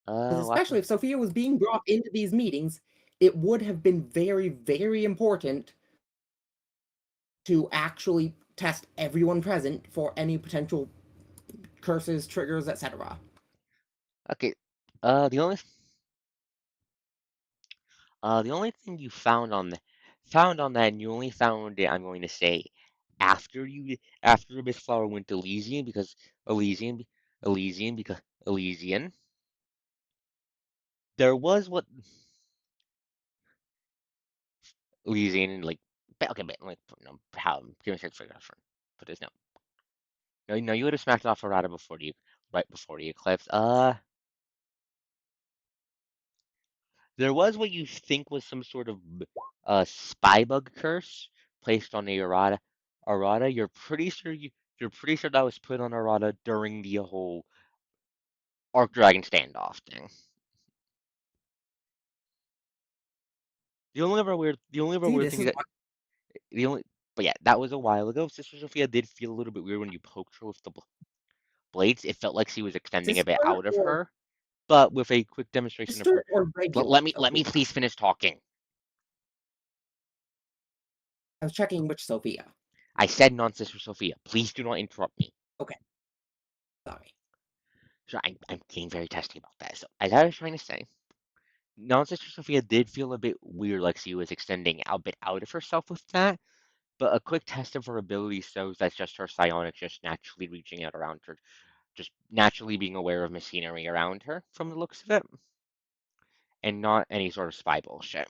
What? Especially if Sophia was being brought into these meetings, it would have been very, very important to actually test everyone present for any potential curses, triggers, etc. Okay. The only thing you found on that, and you only found it, I'm going to say, after Miss Flower went to Elysian, Elysian. There was what Elysian like. Okay, but like no, how give me a second to figure out for this. No, you would have smacked off Harada right before the eclipse. There was what you think was some sort of spy bug curse placed on the Arata. You're pretty sure that was put on Arata during the whole Arc Dragon standoff thing. The only other weird See, this thing is that what the only but yeah, that was a while ago. Sister Sophia did feel a little bit weird when you poked her with the blades. It felt like she was extending a bit sister out of or her, but with a quick demonstration of her. regular Let me Sophia. please finish talking. I was checking which Sophia. I said non-Sister Sophia. Please do not interrupt me. Okay, sorry. So I'm being very testy about that. So as I was trying to say, non-Sister Sophia did feel a bit weird, like she was extending a bit out of herself with that. But a quick test of her ability shows that's just her psionics just naturally reaching out around her, just naturally being aware of machinery around her from the looks of it, and not any sort of spy bullshit.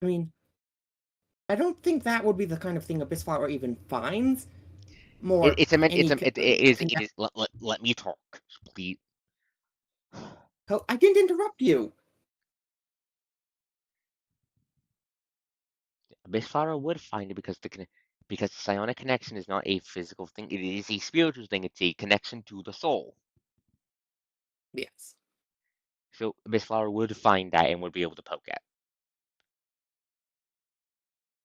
I mean, I don't think that would be the kind of thing Abyss Flower even finds. It, More it's a meant any. it is let me talk, please. I didn't interrupt you. Abyss Flower would find it because the psionic connection is not a physical thing; it is a spiritual thing. It's a connection to the soul. Yes. So Abyss Flower would find that and would be able to poke it.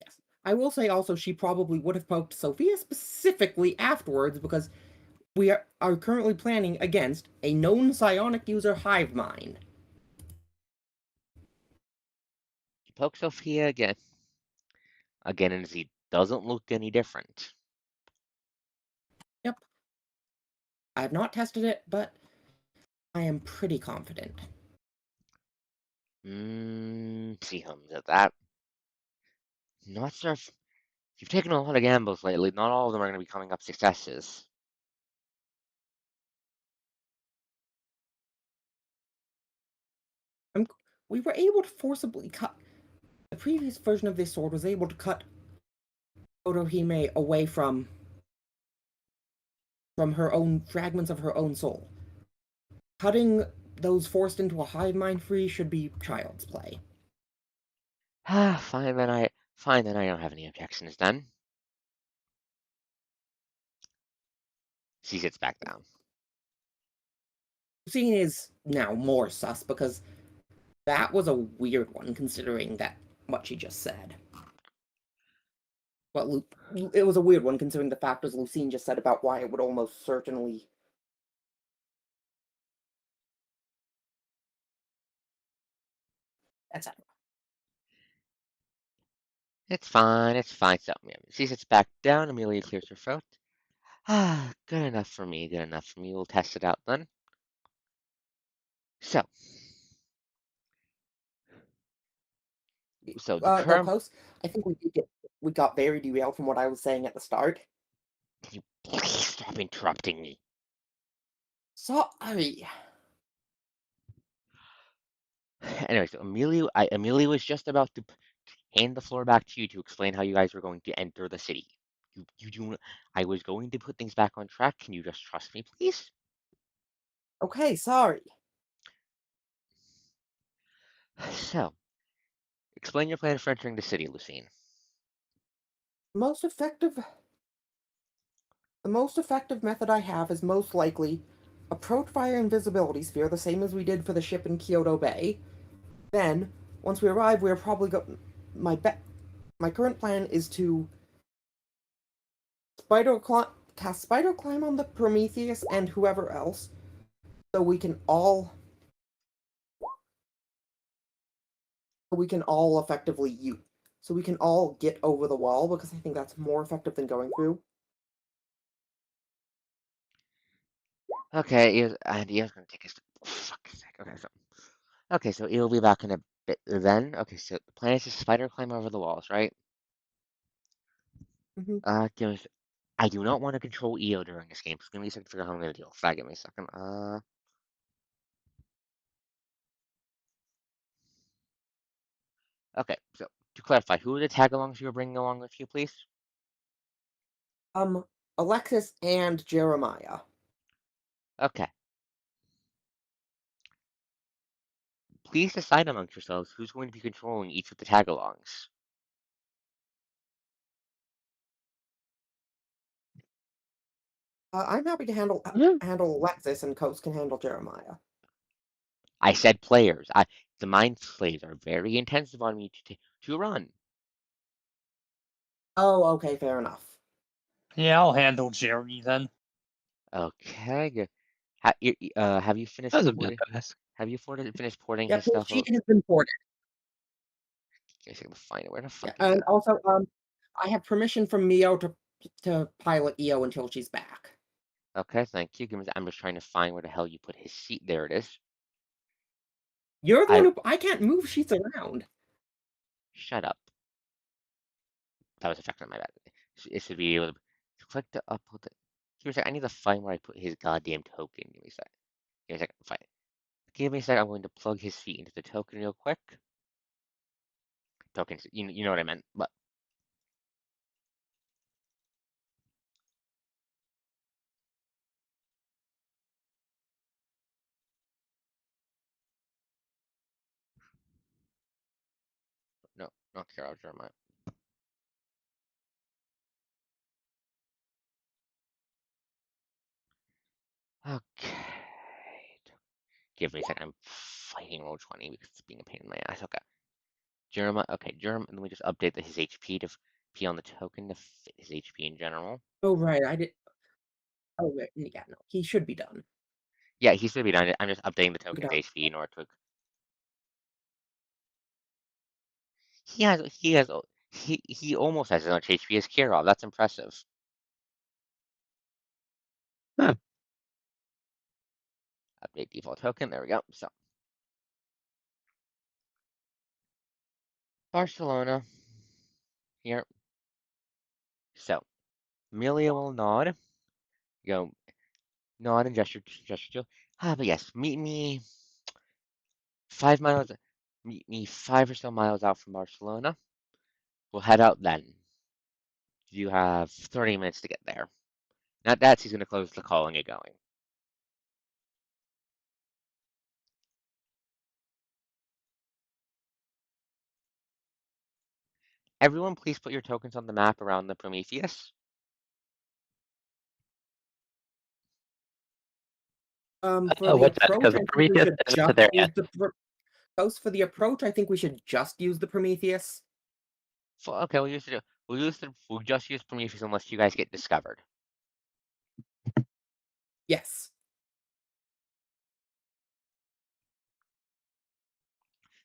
Yes. I will say also she probably would have poked Sophia specifically afterwards because we are currently planning against a known psionic user hive mind. Poke Sophia again, and he doesn't look any different. Yep. I have not tested it, but I am pretty confident. See hums at that. Not sure if you've taken a lot of gambles lately. Not all of them are going to be coming up successes. We were able to forcibly cut. The previous version of this sword was able to cut Otohime away from her own fragments of her own soul. Cutting those forced into a hive mind free should be child's play. Fine then I don't have any objections then. She sits back down. Scene is now more sus because that was a weird one considering that what she just said. Well, it was a weird one considering the factors Lucine just said about why it would almost certainly. Etc. It's fine. So yeah, she sits back down. Amelia clears her throat. Good enough for me. Good enough for me. We'll test it out then. So, so the No, current. Coast. I think we got very derailed from what I was saying at the start. Can you please stop interrupting me? Sorry. Anyway, so Amelia was just about to hand the floor back to you to explain how you guys were going to enter the city. You do. I was going to put things back on track. Can you just trust me, please? Okay, sorry. So, explain your plan for entering the city, Lucine. Most effective The most effective method I have is most likely approach via invisibility sphere, the same as we did for the ship in Kyoto Bay. Then, once we arrive, we're probably my current plan is to cast spider climb on the Prometheus and whoever else, so we can all effectively so we can all get over the wall, because I think that's more effective than going through. Okay, Ian's gonna take a step. Oh, fuck's sake. Okay, so he'll be back in a bit then. Okay, so the plan is to spider climb over the walls, right? Mhm. Give me a sec. I do not want to control EO during this game, so give me a second to figure out how I'm gonna deal with that. Give me a second. Okay, so to clarify, who are the tag-alongs you were bringing along with you, please? Alexis and Jeremiah. Okay. Please decide amongst yourselves who's going to be controlling each of the tag-alongs. I'm happy to handle Alexis, and Coast can handle Jeremiah. I said players. The mind slaves are very intensive on me to run. Oh, okay, fair enough. Yeah, I'll handle Jeremy then. Okay, good. Have you finished That was a bit porting? fast. Have you finished porting Yep, his his stuff? sheet has been ported. I can find it. Where the Yeah, fuck is and it? also, I have permission from Mio to pilot EO until she's back. Okay, thank you. I'm just trying to find where the hell you put his seat. There it is. You're the one who I can't move sheets around. Shut up. That was affecting my bad. It should be able to click to upload it. Give me a sec. I need to find where I put his goddamn token. Give me a sec. Give me a second. Find it. Give me a sec. I'm going to plug his feet into the token real quick. Tokens. You know what I meant. But no, not Carol Jeremiah. Okay. Give me a second. I'm fighting roll 20 because it's being a pain in my ass. Okay. Jeremiah. Okay, Jeremiah. Let me just update his HP to be on the token to fit his HP in general. Oh, right, I did. Oh, wait, yeah, no, he should be done. Yeah, he should be done. I'm just updating the token's Done. HP in order to. He almost has as much HP as Kirov. That's impressive. Huh. Update default token. There we go. So Barcelona here. So Amelia will nod. Go nod and gesture. But yes, meet me 5 miles. Meet me 5 or so miles out from Barcelona. We'll head out then. You have 30 minutes to get there. Not that he's going to close the call and get going. Everyone, please put your tokens on the map around the Prometheus. For the What's that? approach, Because I the think we Prometheus should isn't just there use yet. the Coast. For the approach, I think we should just use the Prometheus. Okay, we'll just use Prometheus unless you guys get discovered. Yes.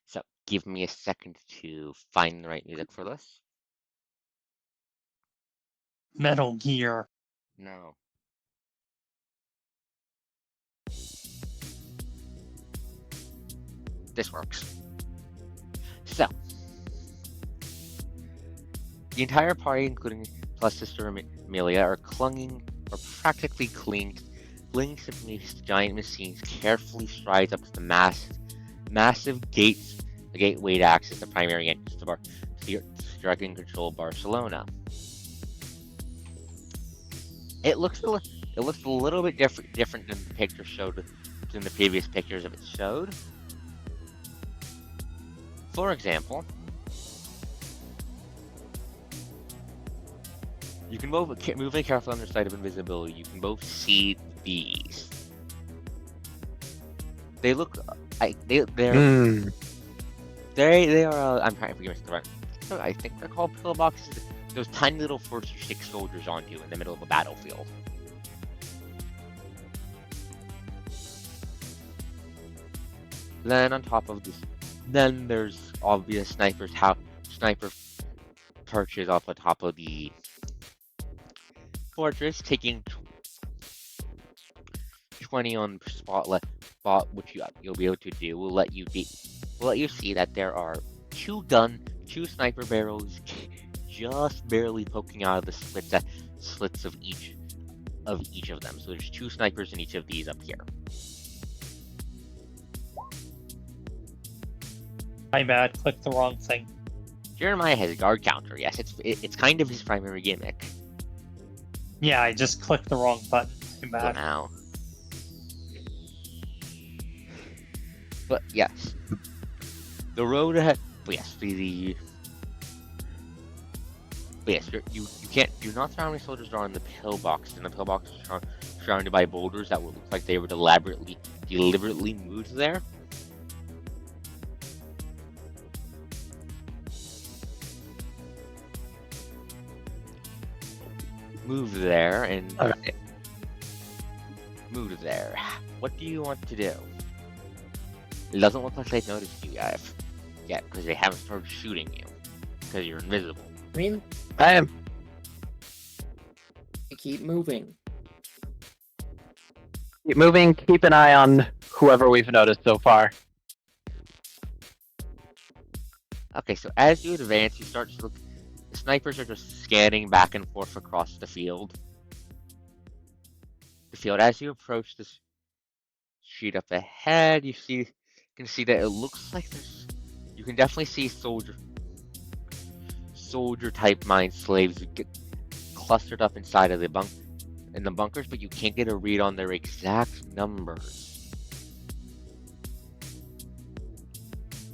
So give me a second to find the right music for this. Metal Gear. No. This works. So the entire party, including plus sister Amelia, are clinging or practically clinging to Prometheus. The giant machines carefully strides up to the massive massive gates, the gateway to access the primary entrance to direct and control Barcelona. It looks a little bit different than the picture showed, than the previous pictures of it showed. For example, you can moving carefully on the side of invisibility. You can both see these. They look they are. I'm trying to forget the right. I think they're called pillboxes. Those tiny little forts you stick soldiers onto in the middle of a battlefield. Then on top of this, then there's obvious sniper perches off the top of the fortress, taking 20 on spot, which you'll be able to do. Will let you see that there are two sniper barrels just barely poking out of the slits of each of them. So there's two snipers in each of these up here. My bad, clicked the wrong thing. Jeremiah has a guard counter. Yes, it's kind of his primary gimmick. Yeah, I just clicked the wrong button. My So bad. now, but yes, the road ahead. But yes, but yes, you're not surrounding soldiers that are on the pillbox, and the pillbox is surrounded by boulders that would look like they were deliberately moved there. Move there and Okay. move there. What do you want to do? It doesn't look like they've noticed you yet, because they haven't started shooting you, because you're invisible. I mean, I am. keep moving. Keep moving. Keep an eye on whoever we've noticed so far. Okay, so as you advance, you start to look. The snipers are just scanning back and forth across the field. As you approach this street up ahead, you can see that it looks like there's. You can definitely see soldier type mine slaves get clustered up inside of the bunkers, but you can't get a read on their exact numbers.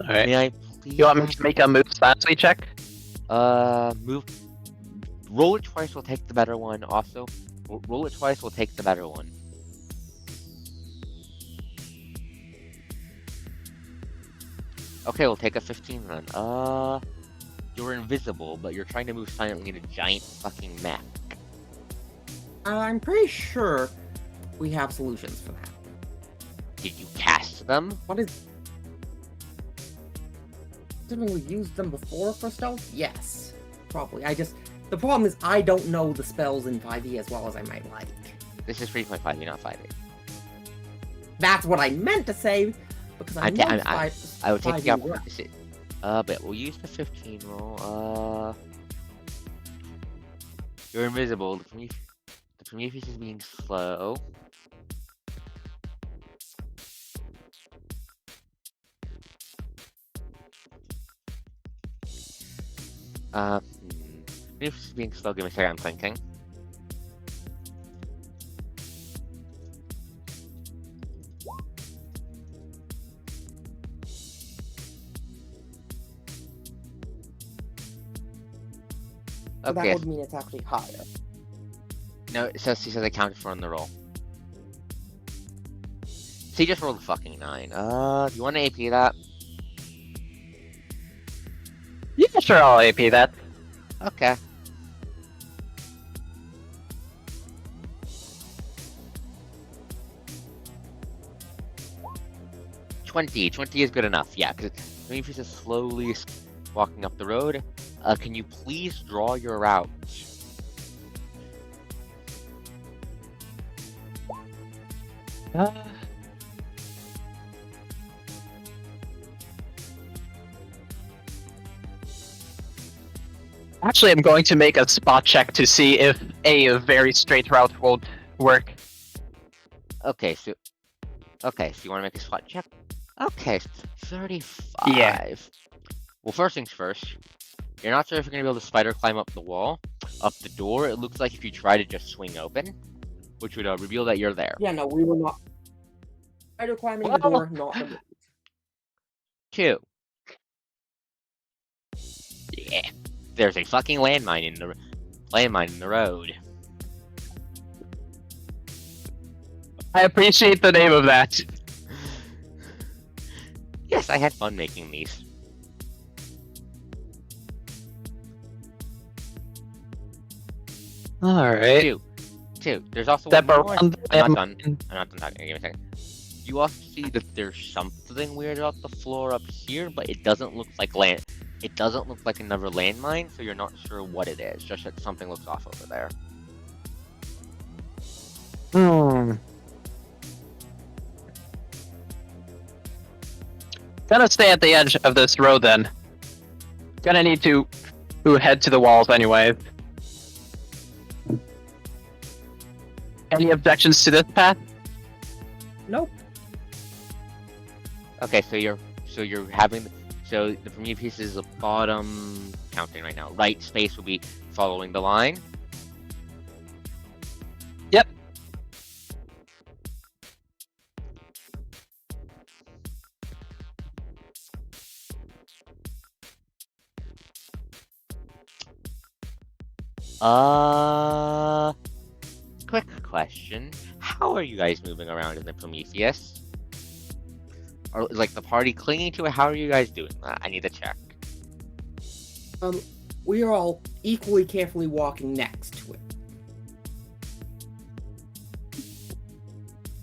All right. May I please? You want me to make a move silently check? Move. Roll it twice will take the better one. Also, roll it twice will take the better one. Okay, we'll take a 15 then. You're invisible, but you're trying to move silently in a giant fucking mech. I'm pretty sure we have solutions for that. Did you cast them? What is... Didn't we use them before for stealth? Yes. Probably. The problem is I don't know the spells in 5e as well as I might like. This is 3.5, you're not 5e. That's what I meant to say, because I would take the 5e opposite. But we'll use the 15 roll. You're invisible. The Prometheus is being slow. Prometheus is being slow. Give me a second. I'm thinking. So Okay. that would mean it's actually higher. No, he says I counted for on the roll. So he just rolled a fucking 9. Do you want to AP that? Yeah, sure, I'll AP that. Okay. $20 is good enough, yeah, because Prometheus is slowly walking up the road. Can you please draw your route? Actually, I'm going to make a spot check to see if a very straight route won't work. Okay, so you want to make a spot check? Okay, 35. Yeah. Well, first things first. You're not sure if you're gonna be able to spider climb up the wall, up the door. It looks like if you try to just swing open, which would reveal that you're there. Yeah, no, we were not. Spider climbing the Well- door, not the move. 2. Yeah. There's a fucking landmine in the road. I appreciate the name of that. Yes, I had fun making these. Alright. 2. There's also Step one more. around the I'm not done. landmine. I'm not done talking. Give me a second. You also see that there's something weird about the floor up here, but it doesn't look like land. It doesn't look like another landmine, so you're not sure what it is. Just that something looks off over there. Gonna stay at the edge of this road then. Gonna need to head to the walls anyway. Any objections to this path? Nope. Okay, so you're having the Prometheus is the bottom counting right now. Right space will be following the line. Yep. Quick question. How are you guys moving around in the Prometheus? Or is like the party clinging to it? How are you guys doing that? I need to check. We are all equally carefully walking next to it.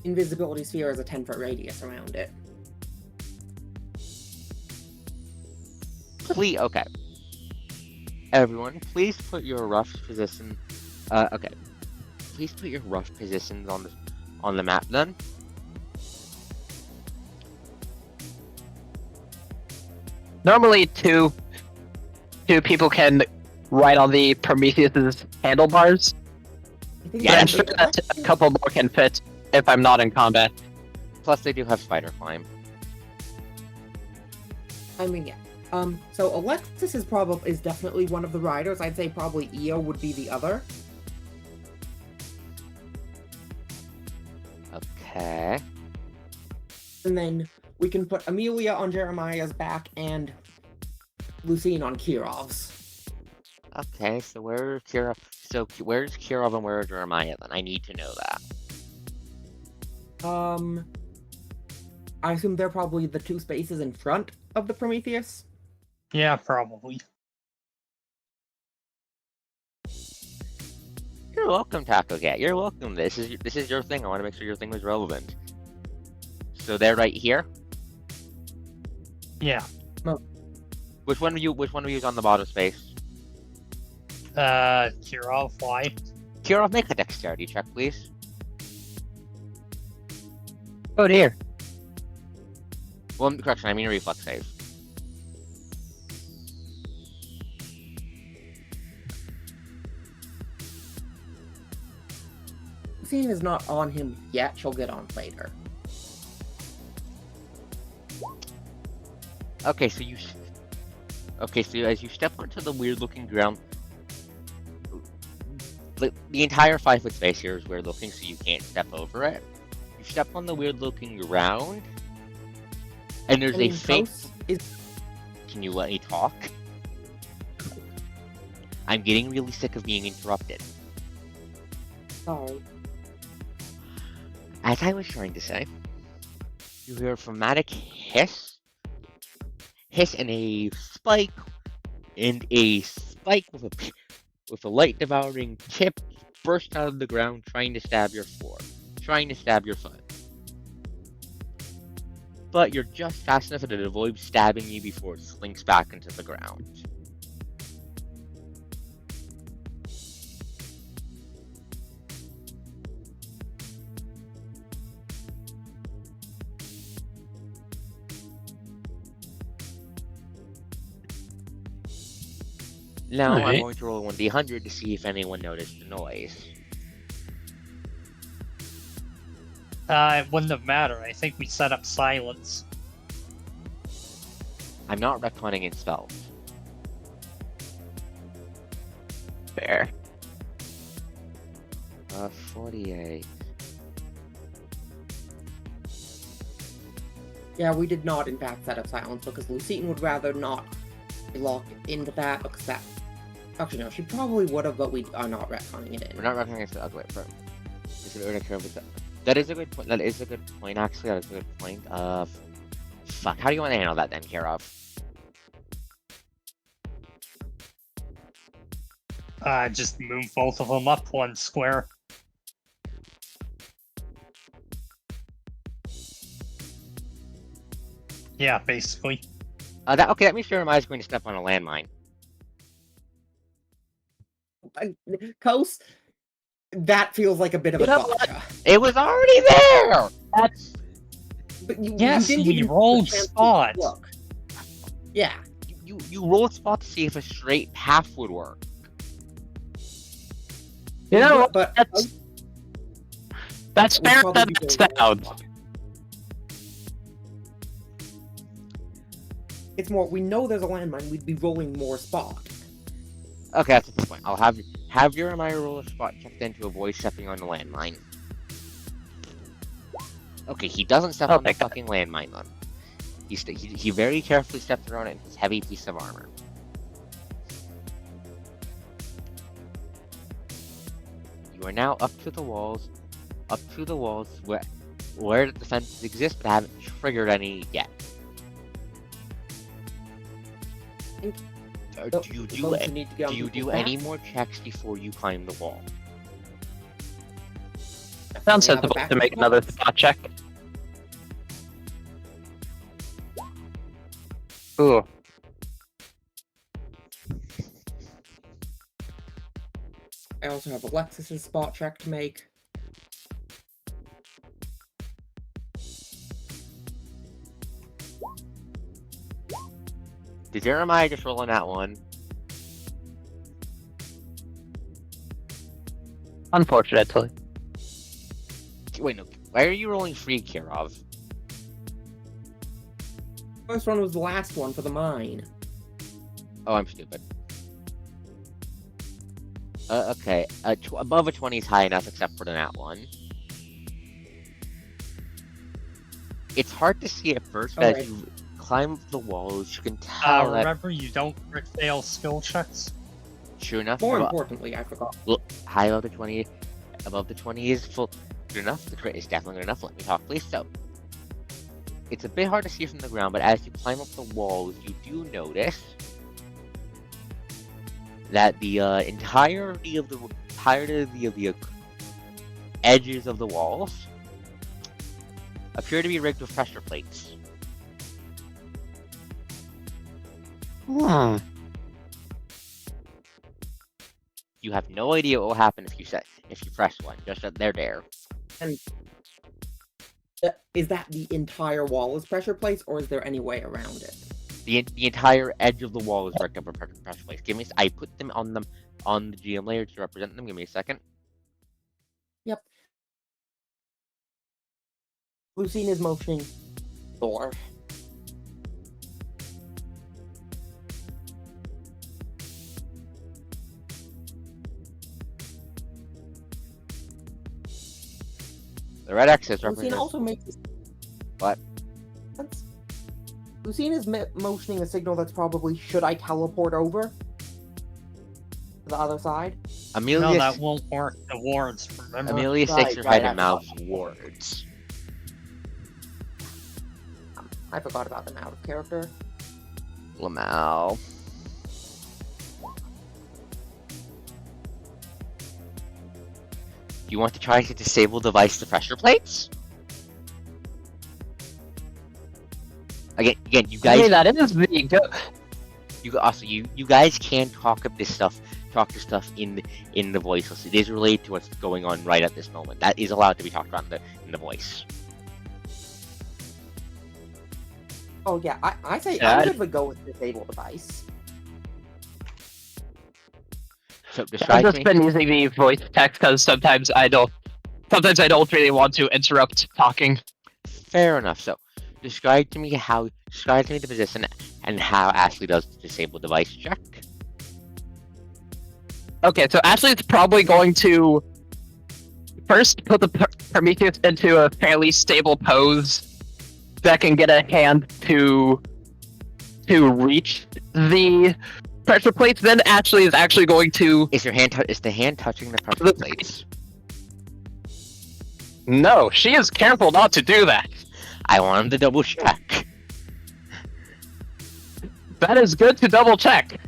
Invisibility sphere has a 10-foot radius around it. Please, okay. Everyone, please put your rough position. Okay. Please put your rough positions on the map then. Normally two people can ride on the Prometheus's handlebars. I think Yeah, But I'm that's sure that a couple more can fit if I'm not in combat. Plus, they do have spider climb. I mean, yeah. So Alexis is definitely one of the riders. I'd say probably Io would be the other. Okay. And then we can put Amelia on Jeremiah's back and Lucine on Kirov's. Okay, so where's Kirov? So where's Kirov and where's Jeremiah then? I need to know that. I assume they're probably the two spaces in front of the Prometheus. Yeah, probably. You're welcome, Taco Cat. You're welcome. This is your thing. I want to make sure your thing was relevant. So they're right here. Yeah. Which one of you is on the bottom space? Kirov, why? Kirov, make a dexterity check, please. Oh dear. Well, correction. I mean a reflex save. Lucine is not on him yet. She'll get on later. Okay, so as you step onto the weird-looking ground, the entire 5-foot space here is weird-looking, so you can't step over it. You step on the weird-looking ground, and there's a faint. Can you let me talk? I'm getting really sick of being interrupted. Sorry. As I was trying to say, you hear a dramatic hiss and a spike with a light devouring tip burst out of the ground, trying to stab your foot. But you're just fast enough that it avoids stabbing you before it slinks back into the ground. Now I'm Alright. going to roll 1d100 to see if anyone noticed the noise. It wouldn't have mattered. I think we set up silence. I'm not retconning in spells. Fair. 48. Yeah, we did not in fact set up silence because Lucine would rather not be locked into that because that. Actually, no, she probably would have, but we are not retconning it in. We're not retconning it. Okay, wait, bro. That is a good point. That is a good point, actually. That is a good point. Fuck. How do you want to handle that then, Kirov? Just move both of them up one square. Yeah, basically. Okay, that means Jeremiah is going to step on a landmine. Coast, that feels like a bit of a You know what? gotcha. It was already there! That's But Yes, you didn't we even rolled get a chance to spot. look. Yeah. You rolled spot to see if a straight path would work. you know what? But That's We'd fair. probably That be sounds. it's more, we know there's a landmine, we'd be rolling more spot. Okay, that's the point. I'll have Jeremiah roll a spot check then to avoid stepping on the landmine. Okay, he doesn't step on the Okay. fucking landmine then. He very carefully steps around it in his heavy piece of armor. You are now up to the walls where the defenses exist, but haven't triggered any yet. So, Do you those who need to get on do you people's do any backs, more checks before you climb the wall? Sounds we have a sensible back to make and another forth. spot check. Ooh. I also have Alexis's spot check to make. Did Jeremiah just roll on that one? Unfortunately. Wait, no. Why are you rolling free, Kirov? First one was the last one for the mine. Oh, I'm stupid. Okay. Above a 20 is high enough, except for the nat one. It's hard to see at first, but Okay. as you climb up the walls, you can tell that. Remember, you don't crit fail skill checks. Sure enough, More importantly, I forgot. high above the 20 is full. Good enough. The crit is definitely good enough. Let me talk, please. So, it's a bit hard to see from the ground, but as you climb up the walls, you do notice that the entirety of the edges of the walls appear to be rigged with pressure plates. Hmm. You have no idea what will happen if you press one. Just that they're there. Is that the entire wall is pressure plates, or is there any way around it? The entire edge of the wall is rigged up with pressure plates. I put them on the GM layer to represent them. Give me a second. Yep. Lucine is motioning door. The red X is Lucine represent. also makes. What? Lucine is motioning a signal that's probably, should I teleport over to the other side? Amelia. No, that won't work. The wards, remember? Amelia Right, sticks her right, head I and mouths forgot. words. I forgot about them out of character. Lamau. You want to try to disable device the pressure plates? Again, you guys. Hey, that is the good. You guys can talk to stuff in the voice. It is related to what's going on right at this moment. That is allowed to be talked about in the voice. Oh yeah, I say Yeah, I'm good to go with disable device. So I've describe just me. been using the voice text because sometimes I don't really want to interrupt talking. Fair enough. So describe to me the position. and how Ashley does the disable device check. Okay, so Ashley's probably going to first put the Prometheus into a fairly stable pose that can get a hand to reach the pressure plates. Then Ashley is actually going to. Is the hand touching the pressure plates? No, she is careful not to do that. I want him to double check. That is good to double check.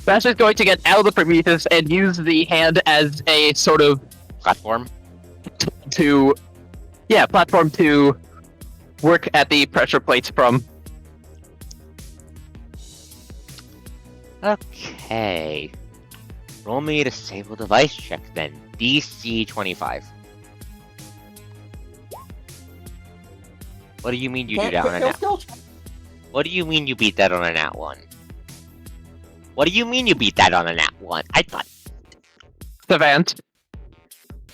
Ashley's going to get out of the Prometheus and use the hand as a sort of Platform. platform to work at the pressure plates from. Okay. Roll me a disable device check then. DC 25. What do you mean you do that on a nat? What do you mean you beat that on a nat 1? What do you mean you beat that on a nat 1? I thought Savant.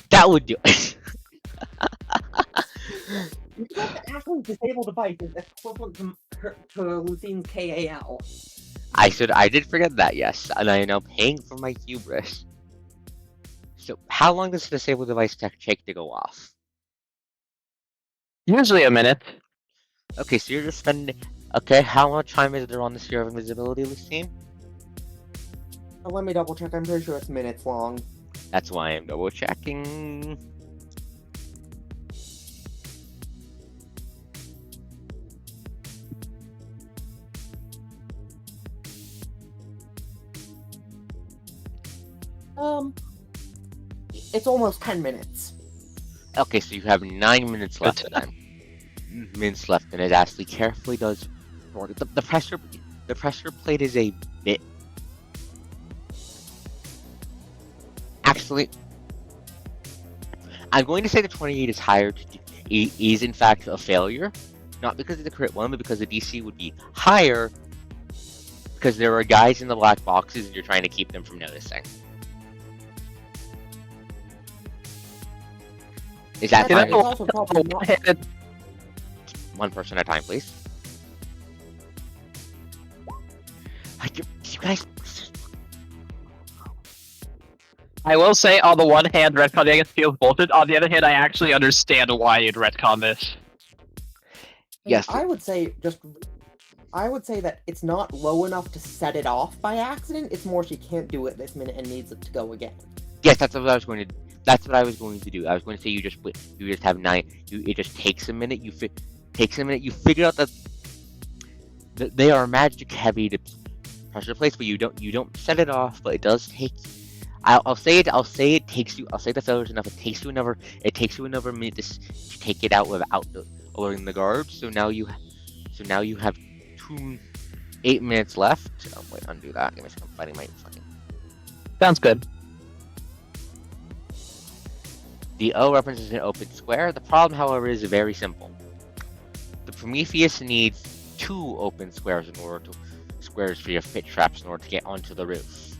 that would do it. You got the Ashley's disable device is equivalent to Lucine's KAL. I did forget that, yes, and I am now paying for my hubris. So, how long does the disable device check take to go off? Usually a minute. Okay, so you're just spending. Okay, how much time is there on the sphere of invisibility, Lucine? Let me double check. I'm pretty sure it's minutes long. That's why I'm double checking. It's almost 10 minutes. Okay, so you have 9 minutes left then. Minutes left, and as Ashley carefully does the pressure plate is a bit. Actually, I'm going to say the 28 is higher. Is in fact a failure, not because of the crit one, but because the DC would be higher. Because there are guys in the black boxes, and you're trying to keep them from noticing. Is that That's fine? also probably not. One person at a time, please. You guys. I will say, on the one hand, retconning it feels bullshit. On the other hand, I actually understand why you'd retcon this. Yes. I would say that it's not low enough to set it off by accident. It's more she can't do it this minute and needs it to go again. Yes, that's what I was going to. That's what I was going to do. I was going to say you just have 9. It just takes a minute. You figure out that they are magic heavy to pressure plates, but you don't set it off. But it does take. I'll say it takes you. I'll say the failure is enough. It takes you another minute to take it out without lowering the guard. So now you have 8 minutes left. Oh wait, undo that. Give me a second. I'm fighting my fucking. Sounds good. The O represents an open square. The problem, however, is very simple. The Prometheus needs 2 open squares for your fit traps in order to get onto the roof.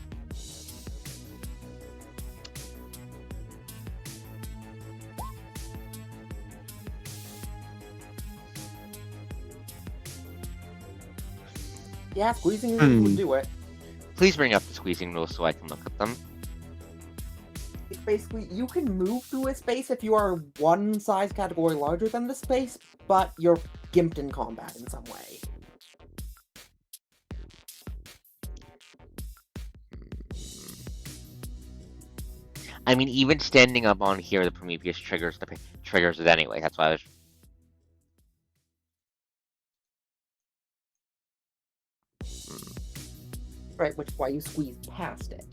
Yeah, squeezing would do it. Please bring up the squeezing rules so I can look at them. It's basically, you can move through a space if you are one size category larger than the space, but you're gimped in combat in some way. I mean, even standing up on here, the Prometheus triggers it anyway. That's why I was. Right, which is why you squeeze past it.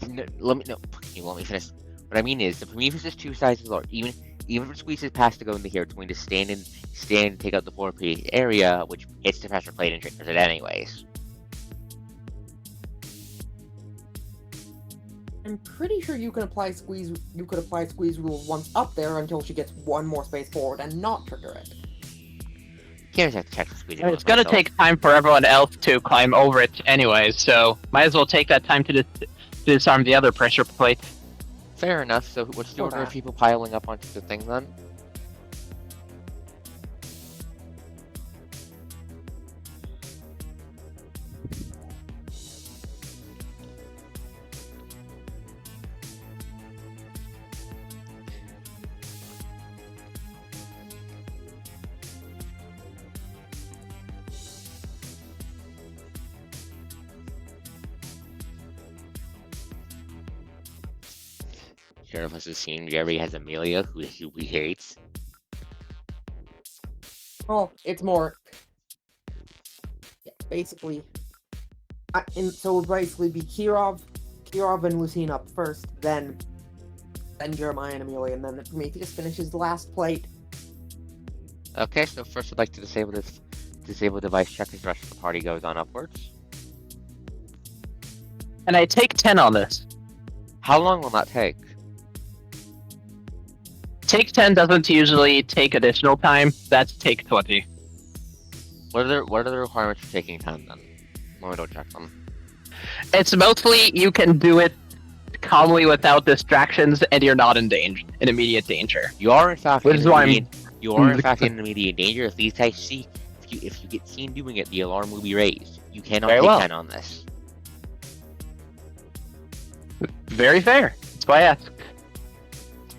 No, let me finish. What I mean is, the Prometheus is 2 sizes large. Even if it squeezes past to go into here, it's going to stand and take out the 4-piece area, which hits the pressure plate and triggers it anyways. I'm pretty sure you could apply squeeze rule once up there until she gets one more space forward and not trigger it. Here's have to check the squeezing. It's gonna take time for everyone else to climb over it anyway, so might as well take that time to disarm the other pressure plate. Fair enough. So what's the order of Okay. people piling up onto the thing then? neither of us has seen. Jerry has Amelia, who he hates. Well, it's more. Yeah, basically. So it would basically be Kirov and Lucine up first, then Jeremiah and Amelia, and then Prometheus finishes the last plate. Okay, so first I'd like to disable device check as the rest of the party goes on upwards. And I take 10 on this. How long will that take? Take 10 doesn't usually take additional time. That's take 20. What are the requirements for taking 10 then? Let me go check them. It's mostly you can do it calmly without distractions, and you're not in immediate danger. You are in fact Which is why you are in fact in immediate danger. If these guys see if you get seen doing it, the alarm will be raised. You cannot Very take well. 10 on this. Very fair. That's why I asked.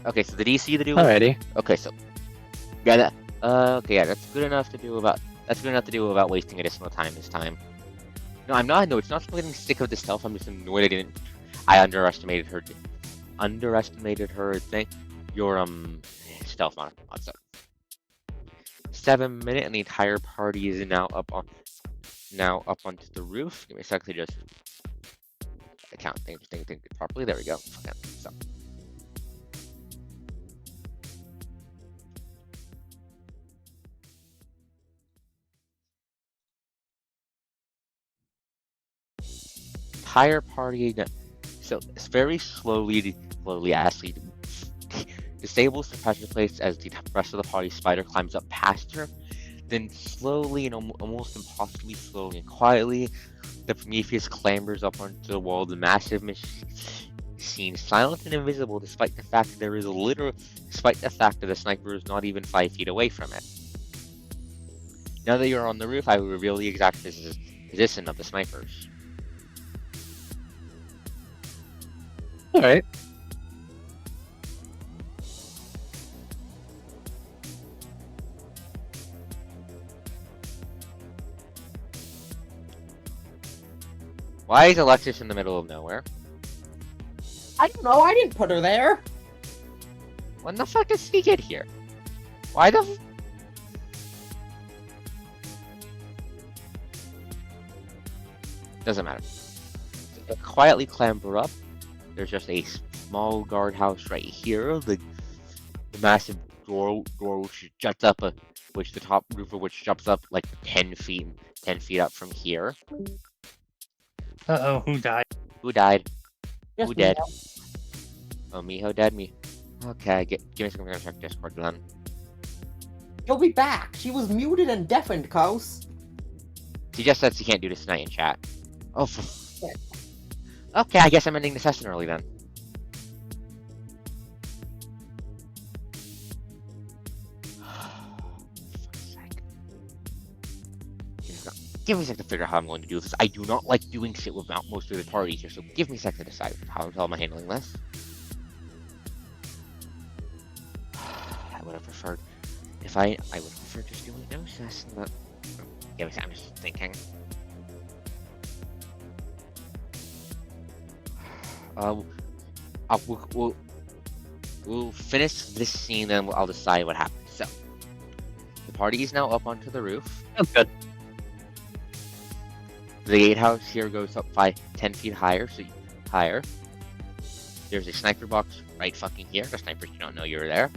Okay, so the DC to do. Alrighty. Okay, so yeah, that's good enough to do about wasting additional time this time. No, I'm not. No, it's not getting sick of the stealth. I'm just annoyed I underestimated her thing. Your stealth mod. So 7 minutes, and the entire party is now up onto the roof. Give me a second to just count things properly. There we go. Okay, so. Entire party. So it's very slowly, Ashley disables the pressure plates as the rest of the party spider climbs up past her. Then slowly and almost impossibly slowly and quietly, the Prometheus clambers up onto the wall of the massive machine, silent and invisible, despite the fact that the sniper is not even 5 feet away from it. Now that you're on the roof, I will reveal the exact position of the snipers. Alright. Why is Alexis in the middle of nowhere? I don't know, I didn't put her there. When the fuck does she get here? Why the Doesn't matter. Quietly clamber up. There's just a small guardhouse right here. The massive door which juts up, which the top roof of which jumps up like 10 feet up from here. Uh-oh, who died? Who died? Just Who dead? Miho. Oh, Miho dead. Me. Okay, give me a second. I'm gonna check Discord then. She'll be back. She was muted and deafened, Kos. She just said she can't do this tonight in chat. Oh, okay, I guess I'm ending the session early then. Give me a second to figure out how I'm going to do this. I do not like doing shit without most of the parties here, so give me a second to decide how am I handling this. I would have preferred I would prefer just doing no session, but give me a second, I'm just thinking. We'll finish this scene, then I'll decide what happens. So, the party is now up onto the roof. That's good. The gatehouse here goes up 10 feet higher, higher. There's a sniper box right fucking here. The snipers do not know you're there.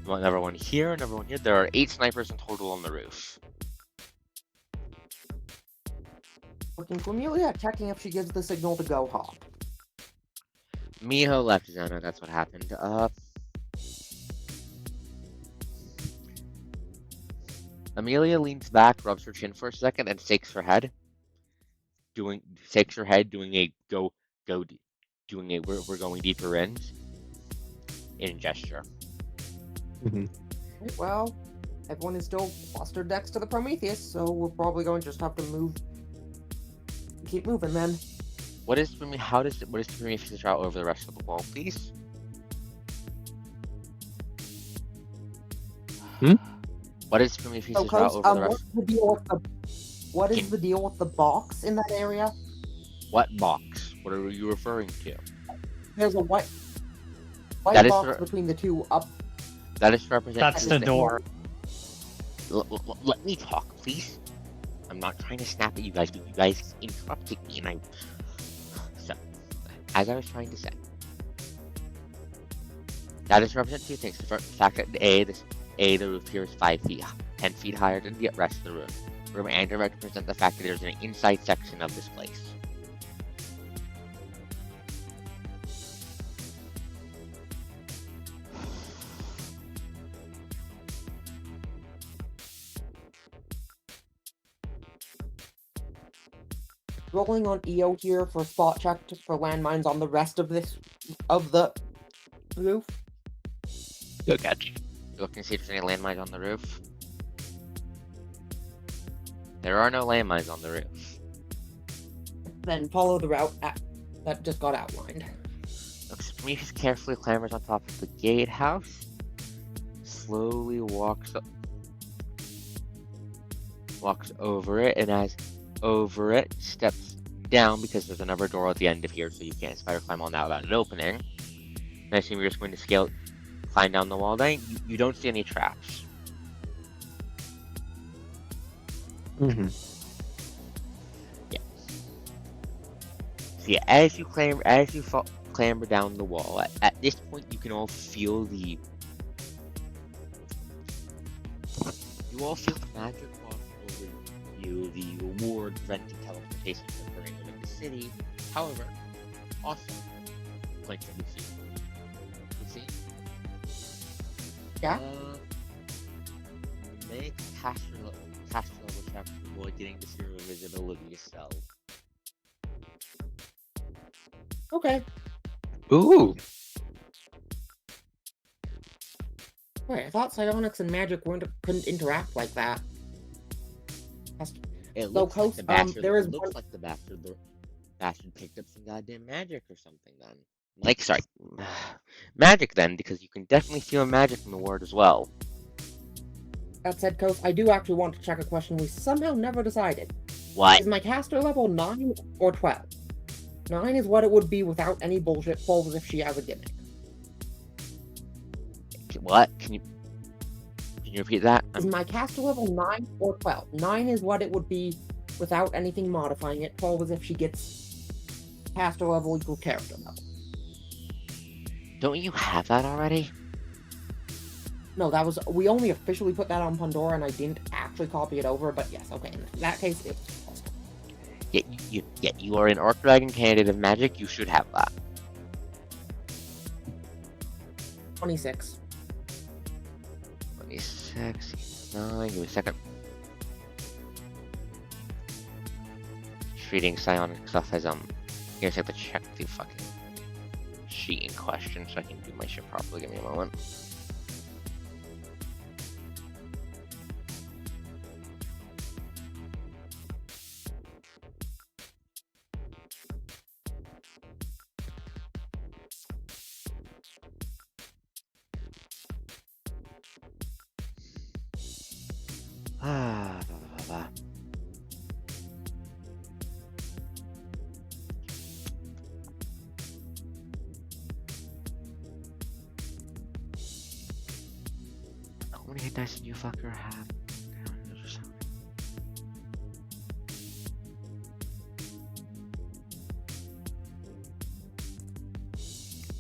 Another one here, another one here. There are 8 snipers in total on the roof. Looking for Amelia, checking if she gives the signal to go hop. Miho left Zona, that's what happened. Amelia leans back, rubs her chin for a second, and shakes her head. Doing a we're going deeper in gesture. Mm-hmm. Well, everyone is still clustered next to the Prometheus, so we're probably going to just have to keep moving then. What is Prometheus route over the rest of the wall, please? What is Prometheus route over the rest? What is the deal with the box in that area? What box? What are you referring to? There's a white. white That is box for- between the two up. That is to represent. That's the door. Let me talk, please. I'm not trying to snap at you guys, but you guys interrupted me, and So, as I was trying to say, that is to represent two things. The fact that the roof here is 5 feet, 10 feet higher than the rest of the room, and to represent the fact that there's an inside section of this place. Rolling on EO here for spot check for landmines on the rest of the roof. Good catch. Look and see if there's any landmines on the roof. There are no landmines on the roof. Then follow the route that just got outlined. Looks Prometheus carefully clambers on top of the gatehouse. Slowly walks over it, and as over it, steps down because there's another door at the end of here, so you can't spider climb on that without it opening. And I assume you're just going to climb down the wall then. You don't see any traps. Mm-hmm. Yeah. So yeah, as you clamber down the wall, at this point you can all feel the magic wash over you, the reward preventing teleportation from occurring within the city. However, also points that we see. Yeah. Make caster level check to avoid getting the zero invisibility spell. Okay. Ooh. Wait, I thought psionics and magic couldn't interact like that. It So, looks like Coast, the bastard. there is looks one- like the bastard picked up some goddamn magic or something. Then, like, sorry, magic. Then, because you can definitely feel magic from the word as well. That said, Coast, I do actually want to check a question we somehow never decided. What? Is my caster level 9 or 12? 9 is what it would be without any bullshit. 12 is if she has a gimmick. What? Can you repeat that? Is my caster level 9 or 12? 9 is what it would be without anything modifying it. 12 is if she gets caster level equal character level. Don't you have that already? No, that was... We only officially put that on Pandora, and I didn't actually copy it over, but yes, okay. In that case, it was possible. You are an Orc Dragon candidate of magic. You should have that. 26. 26, 9, give me a second. Treating psionic stuff as, I have to check the fucking sheet in question so I can do my shit properly. Give me a moment. Blah, blah, blah. How many hit dice did you fucker have?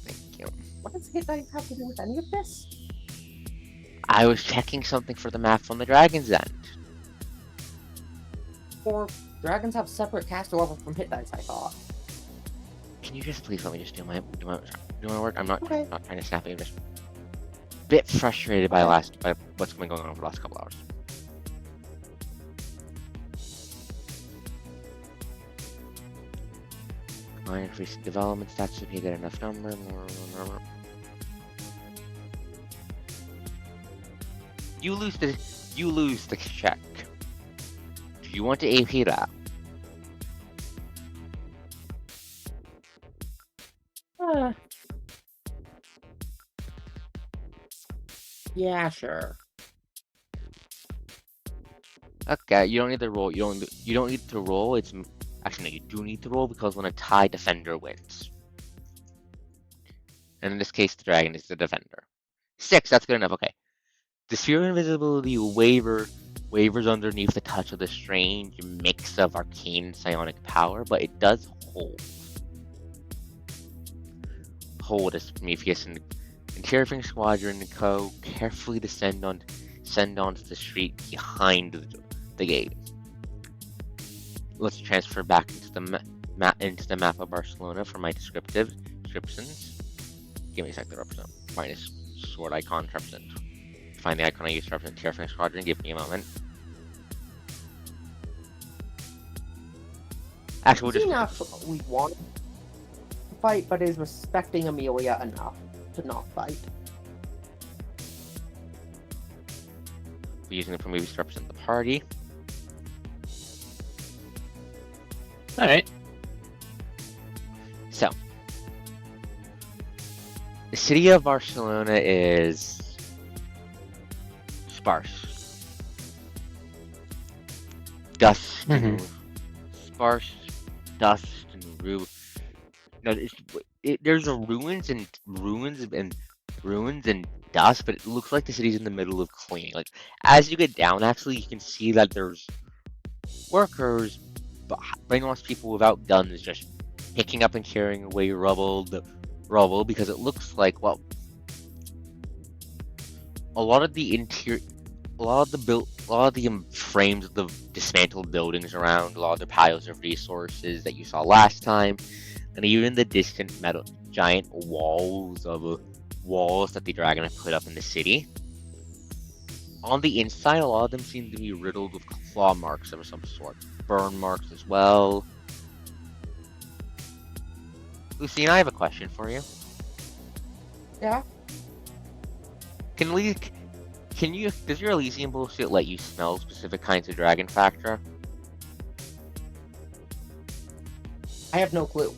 Thank you. What does hit dice have to do with any of this? I was checking something for the map on the Dragon's End. Or dragons have separate caster level from hit dice, I thought. Can you just please let me just do my work? I'm not Okay. not trying to snap it. I'm just a bit frustrated by what's been going on for the last couple hours. Mine increasing development stats if you get enough number. You lose the check. Do you want to AP that? Yeah, sure. Okay, you don't need to roll. You don't need to roll. It's actually no, you do need to roll because when a tie defender wins. And in this case, the dragon is the defender. 6, that's good enough. Okay. The sphere of invisibility wavers underneath the touch of the strange mix of arcane and psionic power, but it does hold. Hold as Prometheus and Terrifying Squadron and Co. carefully descend onto the street behind the gate. Let's transfer back into the map of Barcelona for my descriptions. Give me a sec to represent. Minus sword icon to represent. Find the icon I used to represent Terrifying Squadron. Give me a moment. Actually, we'll just. Enough we want to fight, but is respecting Amelia enough to not fight. We're using the Prometheus to represent the party. Alright. So, the city of Barcelona is sparse. Dust. Sparse dust and No, there's ruins and dust, but it looks like the city's in the middle of cleaning. Like, as you get down, actually, you can see that there's workers, brainwashed people without guns, just picking up and carrying away rubble because it looks like, well, a lot of the frames of the dismantled buildings around, a lot of the piles of resources that you saw last time, and even the distant metal giant walls that the dragon had put up in the city. On the inside, a lot of them seem to be riddled with claw marks of some sort, burn marks as well. Lucine, I have a question for you. Yeah? Does your Elysian bullshit let you smell specific kinds of dragon factor? I have no clue.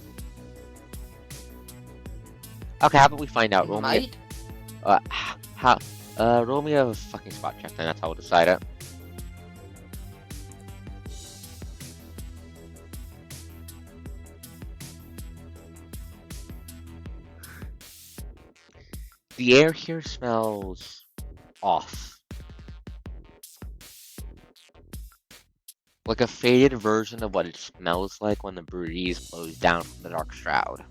Okay, how about we find out? Might? Roll me a fucking spot check, then that's how we'll decide it. The air here smells off. Like a faded version of what it smells like when the breeze blows down from the dark shroud.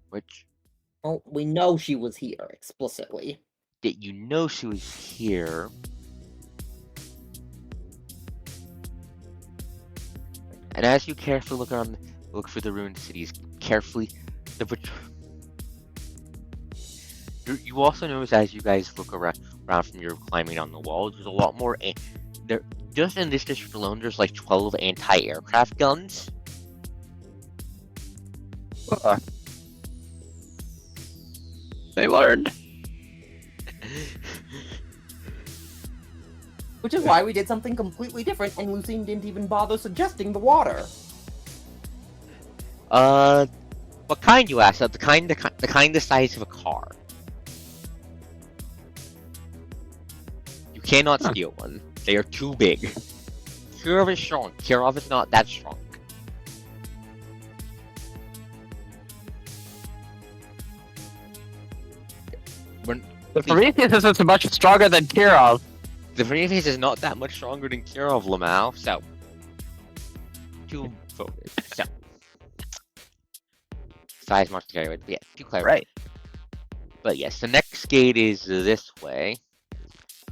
Which, Well, we know she was here explicitly. that you know she was here. And as you carefully look for the ruined cities, you also notice as you guys look around from your climbing on the wall, there's a lot more. There, just in this district alone, there's like 12 anti-aircraft guns. They learned. Which is why we did something completely different, and Lucine didn't even bother suggesting the water. What kind, you asked? The kind the size of a car. You cannot steal one. They are too big. Kirov is strong. Kirov is not that strong. The Prometheus isn't much stronger than Kirov. The Prometheus is not that much stronger than Kirov, Lamau, so... Too voted, so... Size much to carry with, but yeah, too clever. Right. But yes, the next gate is this way.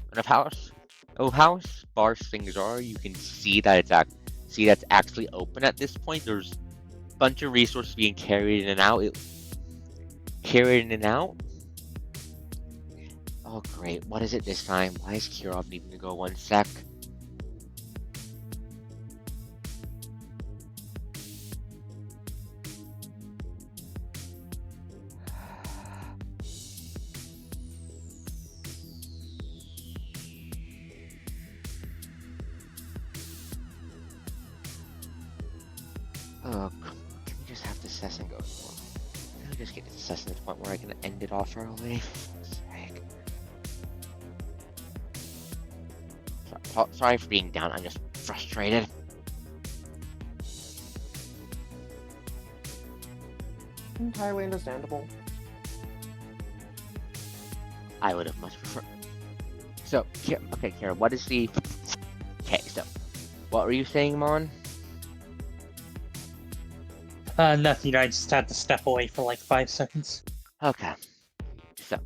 And of how sparse things are, you can see that that's actually open at this point. There's a bunch of resources being carried in and out. Oh great, what is it this time? Why is Kirov needing to go 1 sec? Oh, can we just have the Sess and go? Can we just get the Sess to the point where I can end it off early? Sorry for being down, I'm just frustrated. Entirely understandable. I would have much preferred. So, okay, Kara, what is the... Okay, so, what were you saying, Mon? Nothing. I just had to step away for like 5 seconds. Okay, so,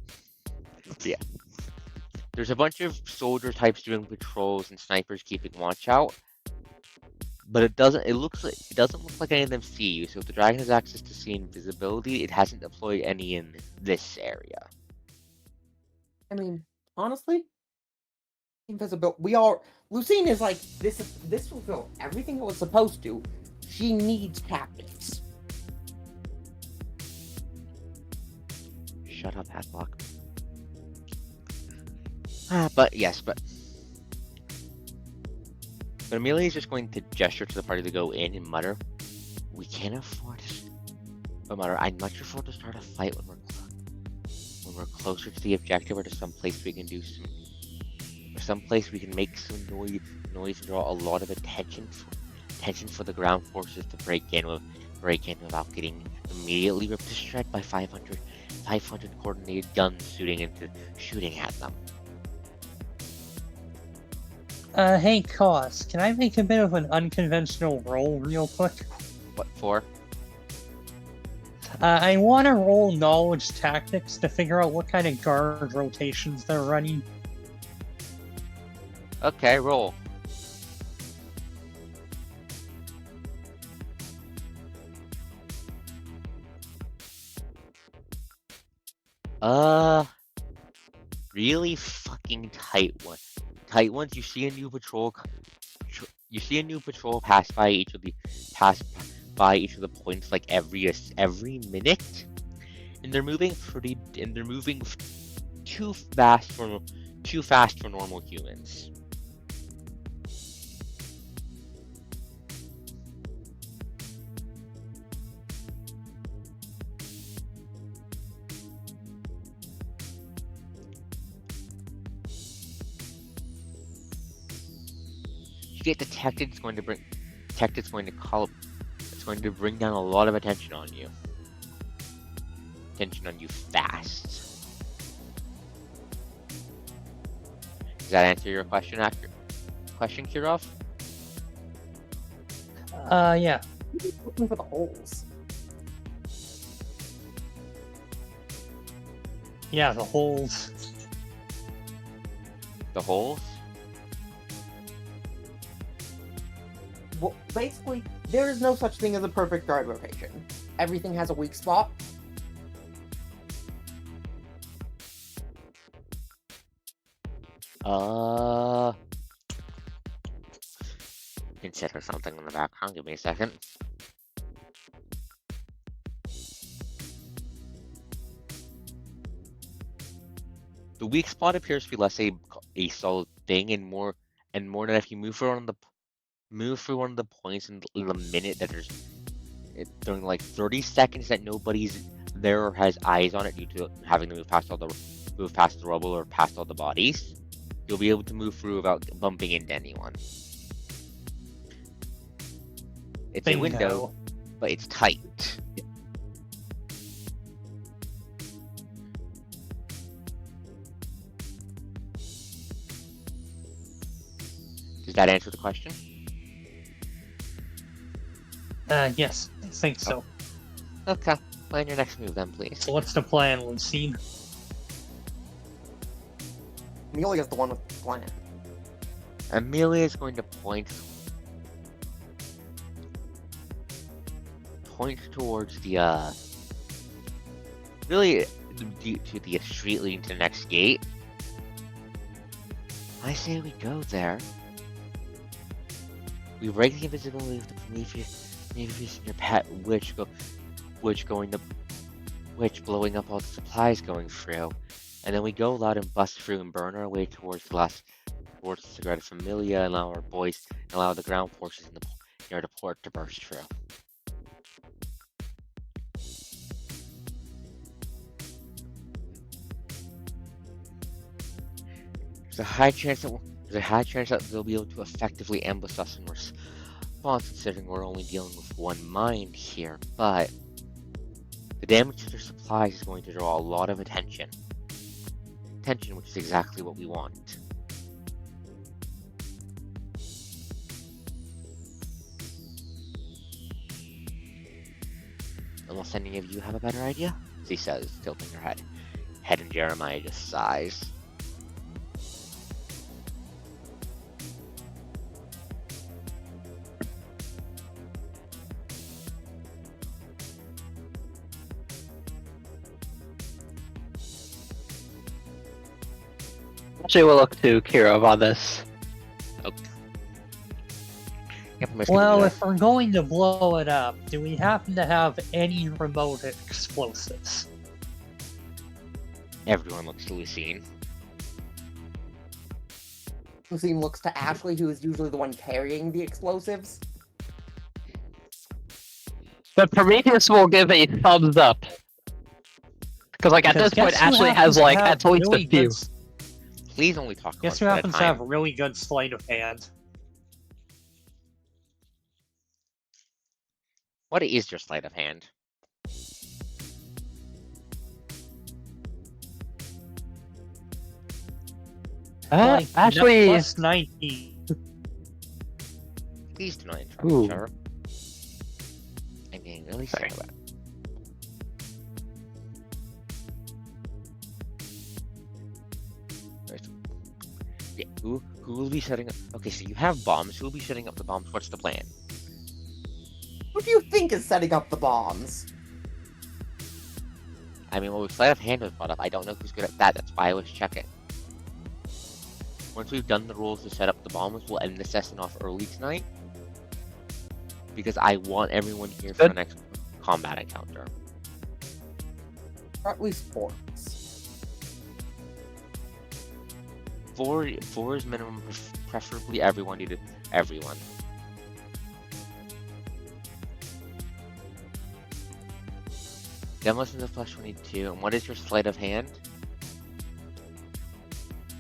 yeah. There's a bunch of soldier types doing patrols and snipers keeping watch out, but it doesn't look like any of them see you. So if the dragon has access to see invisibility, it hasn't deployed any in this area. I mean, honestly, invisible. Lucine is like this fulfilled everything it was supposed to. She needs captives. Shut up, Hatblock. But Amelia is just going to gesture to the party to go in and mutter, "We can't afford it." But mutter, "I'd much prefer to start a fight when we're closer to the objective, or to some place we can do some place we can make some noise and draw a lot of attention for the ground forces to break in without getting immediately ripped to shreds by 500 coordinated guns shooting at them." Hey, Cos, can I make a bit of an unconventional roll real quick? What for? I want to roll knowledge tactics to figure out what kind of guard rotations they're running. Okay, roll. Really fucking tight one. Tight ones. You see a new patrol. You see a new patrol pass by each of the points like every minute, and they're moving too fast for normal humans. You get detected, it's going to bring down a lot of attention on you. Fast. Does that answer your question, Kirov? Yeah. Looking for the holes. Yeah, the holes. The holes? Well, basically, there is no such thing as a perfect guard rotation. Everything has a weak spot. Consider something in the background. Give me a second. The weak spot appears to be less a solid thing and more that if you move through one of the points in the minute that during like 30 seconds that nobody's there or has eyes on it due to having to move past the rubble or past all the bodies, you'll be able to move through without bumping into anyone. It's a window, but it's tight. Does that answer the question? Yes, I think so. Okay. Plan your next move then, please. So what's the plan, Lucine? Amelia's the one with the plan. Amelia is going to point towards the really to the street leading to the next gate. I say we go there. We break the invisibility of the Prometheus and your pet witch blowing up all the supplies going through, and then we go loud and bust through and burn our way towards the Sagrada Familia and allow the ground forces near the port to burst through. There's a high chance that they'll be able to effectively ambush us in response, considering we're only dealing with one mind here, but The damage to their supplies is going to draw a lot of attention. Attention, which is exactly what we want. Unless any of you have a better idea? She says, tilting her head. Head and Jeremiah just sighs. Actually, we'll look to Kirov on this. Okay. Yep, I'm just gonna Well, do that. if we're going to blow it up, do we happen to have any remote explosives? Everyone looks to Lucine. Lucine looks to Ashley, who is usually the one carrying the explosives. But Prometheus will give a thumbs up. Because, like, at Because this point, guess who Ashley happens has, to like, have at least really a few. good- Please only talk Guess who once at a happens to have time. really good sleight of hand? What is your sleight of hand? Like, Ashley. plus 19. Please do not interrupt Ooh. each other. I'm being really sorry about it. Right. Yeah, who will be setting up? Okay, so you have bombs. Who will be setting up the bombs? What's the plan? Who do you think is setting up the bombs? I mean, well, sleight of hand was brought up. I don't know who's good at that. That's why I was checking. Once we've done the rules to set up the bombs, we'll end the session off early tonight. Because I want everyone here for the next combat encounter. Or at least four. Four is minimum, preferably everyone needed. Everyone. Demolition is plus 22. And what is your sleight of hand?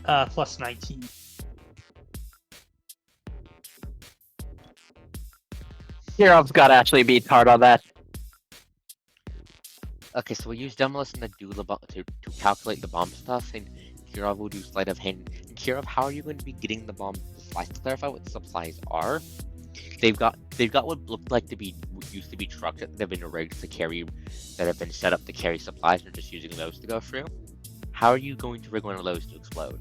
Plus 19. Kirov's got to actually beat hard on that. Okay, so we use demolition to do the to calculate the bomb stuff, and Kirov will do sleight of hand. And Kirov, how are you going to be getting the bomb supplies? To clarify what the supplies are, they've got what looked like to be what used to be trucks that have been rigged to carry, that have been set up to carry supplies, and are just using those to go through. How are you going to rig one of those to explode?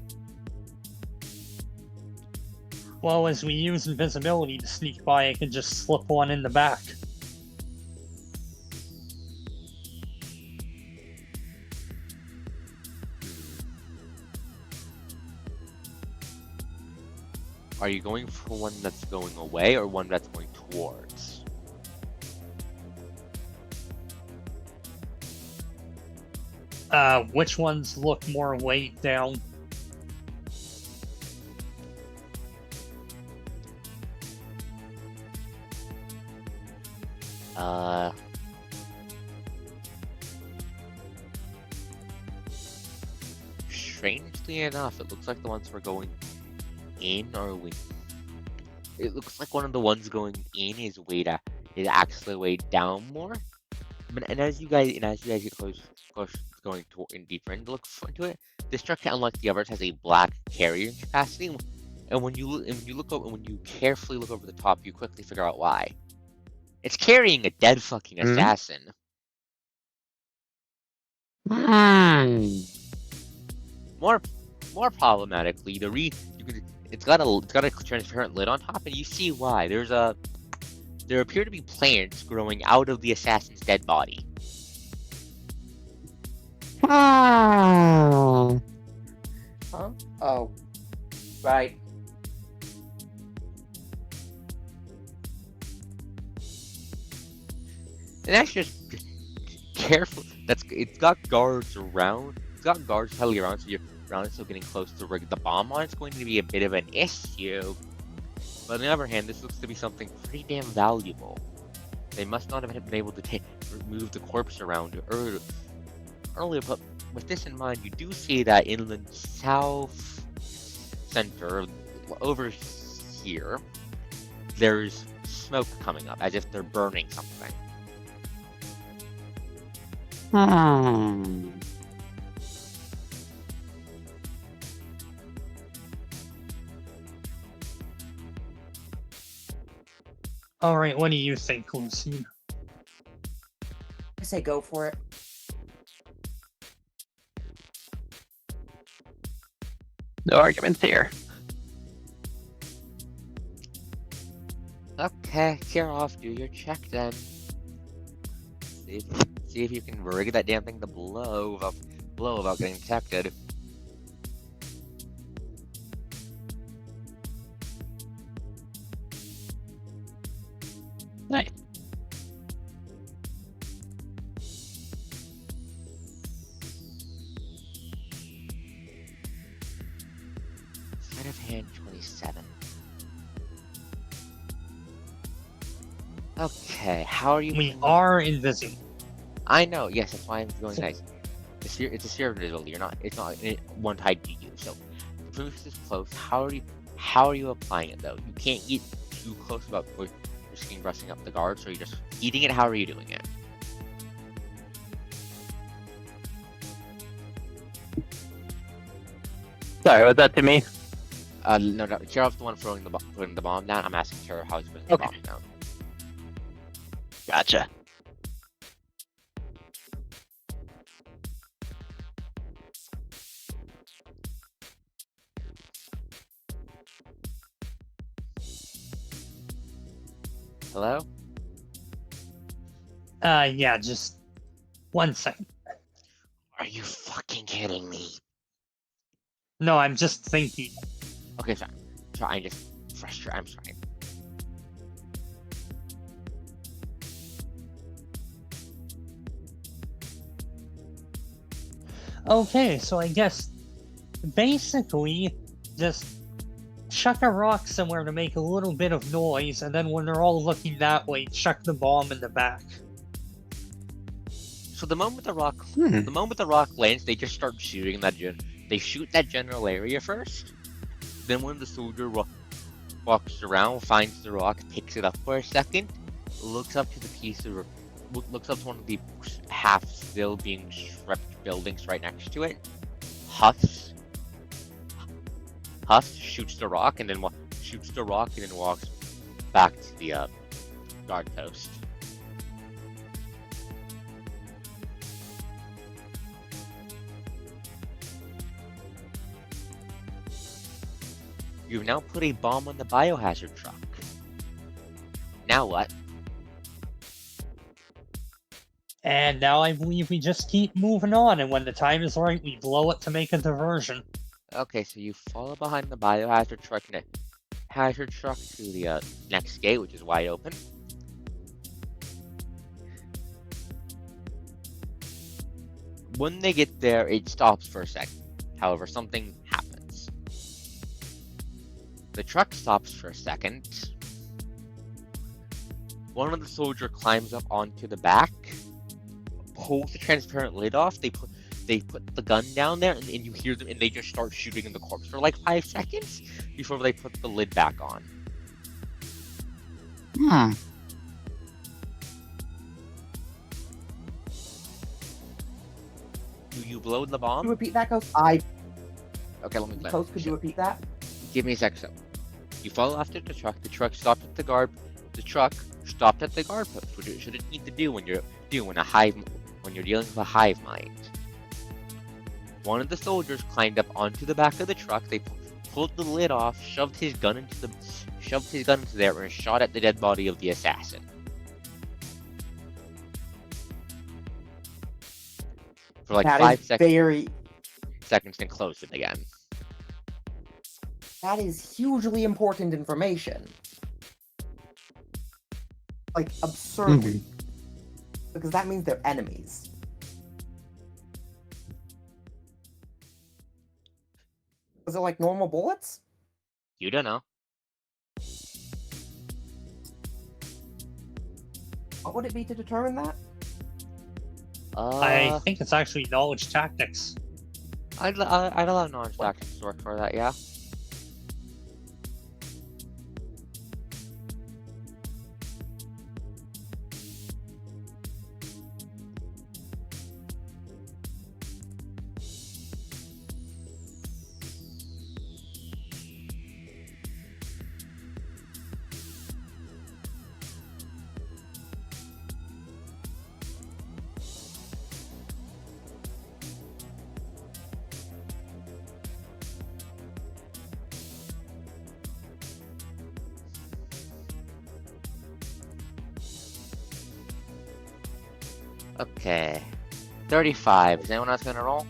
Well, as we use invisibility to sneak by, I can just slip one in the back. Are you going for one that's going away or one that's going towards? Which ones look more weighed down? Strangely enough, it looks like the ones we're going in are weighed. It looks like one of the ones going in is actually weighed down more. And as you guys get close going in deeper and look into it, this truck, unlike the others, has a black carrying capacity. And when you carefully look over the top, you quickly figure out why. It's carrying a dead fucking assassin. More problematically, it's got a transparent lid on top, and you see why. There appear to be plants growing out of the assassin's dead body. Huh? Oh. Right. And that's just careful. It's got guards around. It's got guards heavily around, so you're around, so getting close to rig the bomb on it's going to be a bit of an issue. But on the other hand, this looks to be something pretty damn valuable. They must not have been able to move the corpse around earlier, but with this in mind, you do see that in the south center, over here, there's smoke coming up, as if they're burning something. Hmm. Alright, what do you think, Lucy? I say go for it. No arguments here. Okay, Kirov, do your check then. See if you can rig that damn thing to blow without getting detected. Nice. Sleight of hand 27. Okay, how are you? We are invisible. I know. Yes, that's why I'm going nice. It's a sphere invisibility. It's not one tied to you. So the proof is close. How are you applying it though? You can't get too close about risking brushing up the guard. So you're just eating it. How are you doing it? Sorry, was that to me? No, Kirov's the one putting the bomb down. I'm asking Kirov how he's putting the Okay. bomb down. Gotcha. Hello? Yeah, just 1 second. Are you fucking kidding me? No, I'm just thinking. Okay, sorry. Sorry, I'm just frustrated. I'm sorry. Okay, so I guess basically just chuck a rock somewhere to make a little bit of noise, and then when they're all looking that way, chuck the bomb in the back. So the moment the rock lands, they just start shooting they shoot that general area first. Then when the soldier walks around, finds the rock, picks it up for a second, looks up to looks up to one of the half still being swept buildings right next to it, huffs, shoots the rock, and then walks back to the guard post. You've now put a bomb on the biohazard truck. Now what? And now I believe we just keep moving on, and when the time is right, we blow it to make a diversion. Okay, so you follow behind the biohazard truck to the next gate, which is wide open. When they get there, it stops for a second. However, something happens. The truck stops for a second. One of the soldiers climbs up onto the back, pulls the transparent lid off. They put the gun down there, and you hear them, and they just start shooting in the corpse for like 5 seconds before they put the lid back on. Hmm. Do you blow the Could you bomb? repeat that, Ghost? Okay, let me play. Ghost, could you repeat that? Give me a sec. So, you follow after the truck. The truck stopped at the guard. The truck stopped at the guard post, which it shouldn't need to do when you're dealing with a hive mind. One of the soldiers climbed up onto the back of the truck. They pulled the lid off, shoved his gun into there, and shot at the dead body of the assassin. For like That 5 is seconds, then closed it again. That is hugely important information. Like, absurdly. Because that means they're enemies. Was it like normal bullets? You don't know. What would it be to determine that? I think it's actually knowledge tactics. I'd allow knowledge tactics to work for that, yeah. Okay. 35. Is anyone else gonna roll?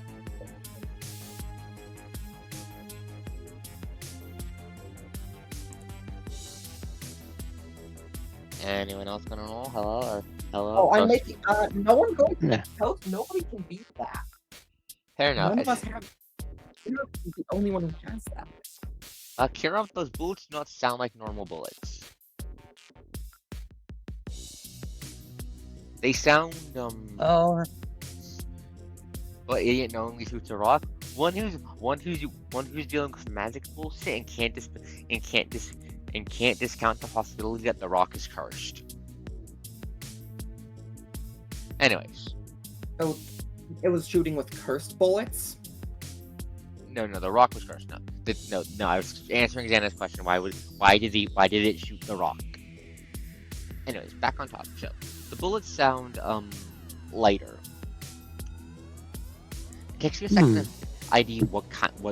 Anyone else gonna roll? Hello or hello? Oh, I'm Ghost? making. No one goes. Yeah. Nobody can beat that. Fair enough. None of us have. You're the only one who has that. Kirov, those bullets do not sound like normal bullets. They sound Oh, but idiot knowingly shoots a rock. One who's dealing with magic bullshit and can't discount the possibility that the rock is cursed. Anyways, It was shooting with cursed bullets. no, the rock was cursed. No. I was answering Xana's question. Why did it shoot the rock? Anyways, back on topic. So the bullets sound lighter. It takes me a second to ID what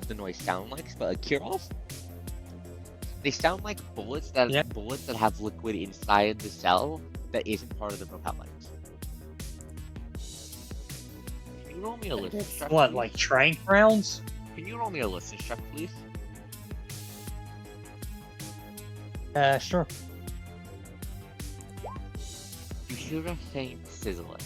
the noise sound like, but Kirov, they sound like bullets that have liquid inside the cell that isn't part of the propellant. Can you roll me a list check? what, please? like trank rounds? Can you roll me a list check, please? Sure. You hear a faint sizzling.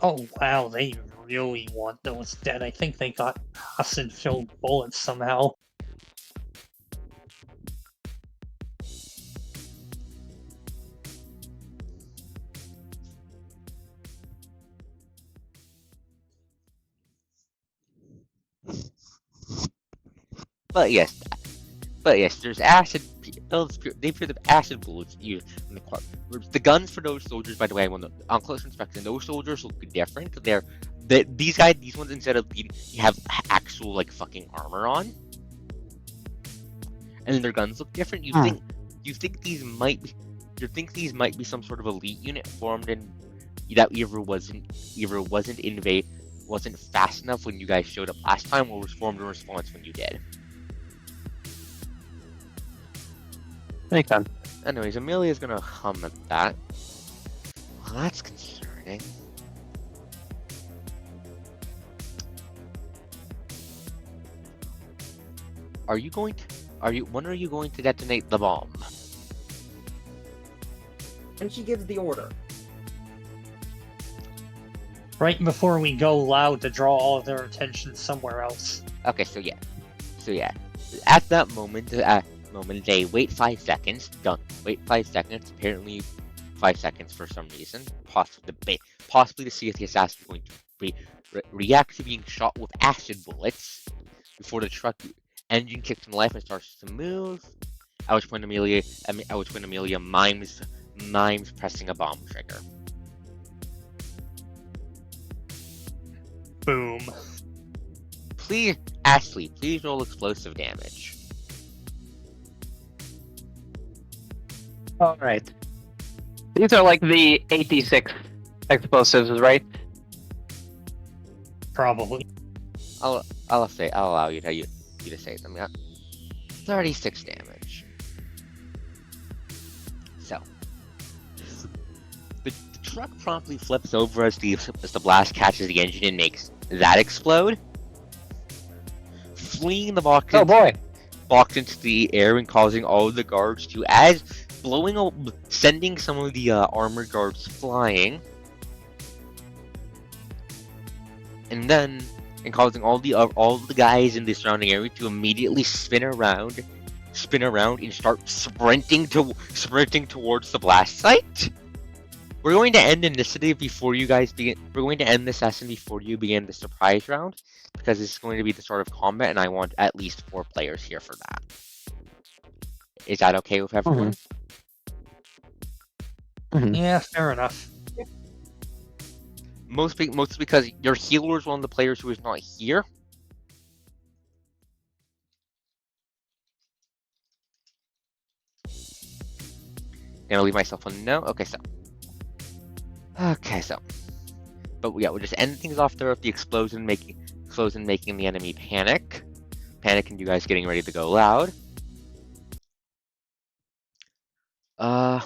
Oh wow, they really want those dead. I think they got acid-filled bullets somehow. But yes, there's acid. They appear the acid bullets used in the car. The guns for those soldiers, by the way, on close inspection, those soldiers look different. These ones instead of have actual like fucking armor on, and their guns look different. You think these might be some sort of elite unit formed in that wasn't fast enough when you guys showed up last time, or was formed in response when you did. Makes sense. Anyways, Amelia's gonna hum at that. Well, that's concerning. When are you going to detonate the bomb? And she gives the order. Right before we go loud to draw all of their attention somewhere else. Okay, so yeah. At that moment, they wait 5 seconds. Done. Wait 5 seconds. Apparently, 5 seconds for some reason. Possibly to see if the assassin is going to react to being shot with acid bullets before the truck engine kicks in life and starts to move. At which point Amelia mimes pressing a bomb trigger. Boom. Please, Ashley, please roll explosive damage. Alright. These are like the 86 explosives, right? Probably. I'll allow you to say them. Yeah. 36 damage. So the truck promptly flips over as the blast catches the engine and makes that explode, fleeing the box. Oh boy! Box into the air and causing all of the guards to sending some of the armored guards flying, and causing all the guys in the surrounding area to immediately spin around and start sprinting towards the blast site. We're going to end initiative before you guys begin. We're going to end this session before you begin the surprise round, because this is going to be the start of combat, and I want at least 4 players here for that. Is that okay with everyone? Yeah, fair enough. Mostly because your healer is one of the players who is not here. Gonna leave myself a note. Okay, so. But yeah, we'll just end things off there with the explosion making the enemy panic, and you guys getting ready to go loud. Uh,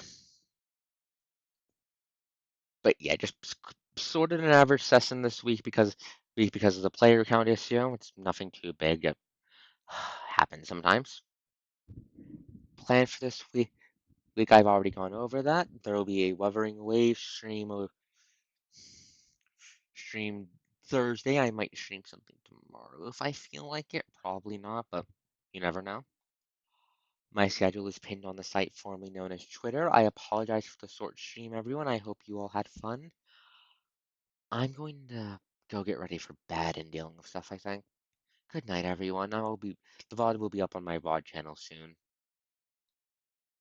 but yeah, just sort of an average session this week because of the player count issue. It's nothing too big. It happens sometimes. Plan for this week I've already gone over that. There will be a Wuthering Waves stream Thursday. I might stream something tomorrow if I feel like it. Probably not, but you never know. My schedule is pinned on the site formerly known as Twitter. I apologize for the short stream, everyone. I hope you all had fun. I'm going to go get ready for bed and dealing with stuff, I think. Good night, everyone. The VOD will be up on my VOD channel soon.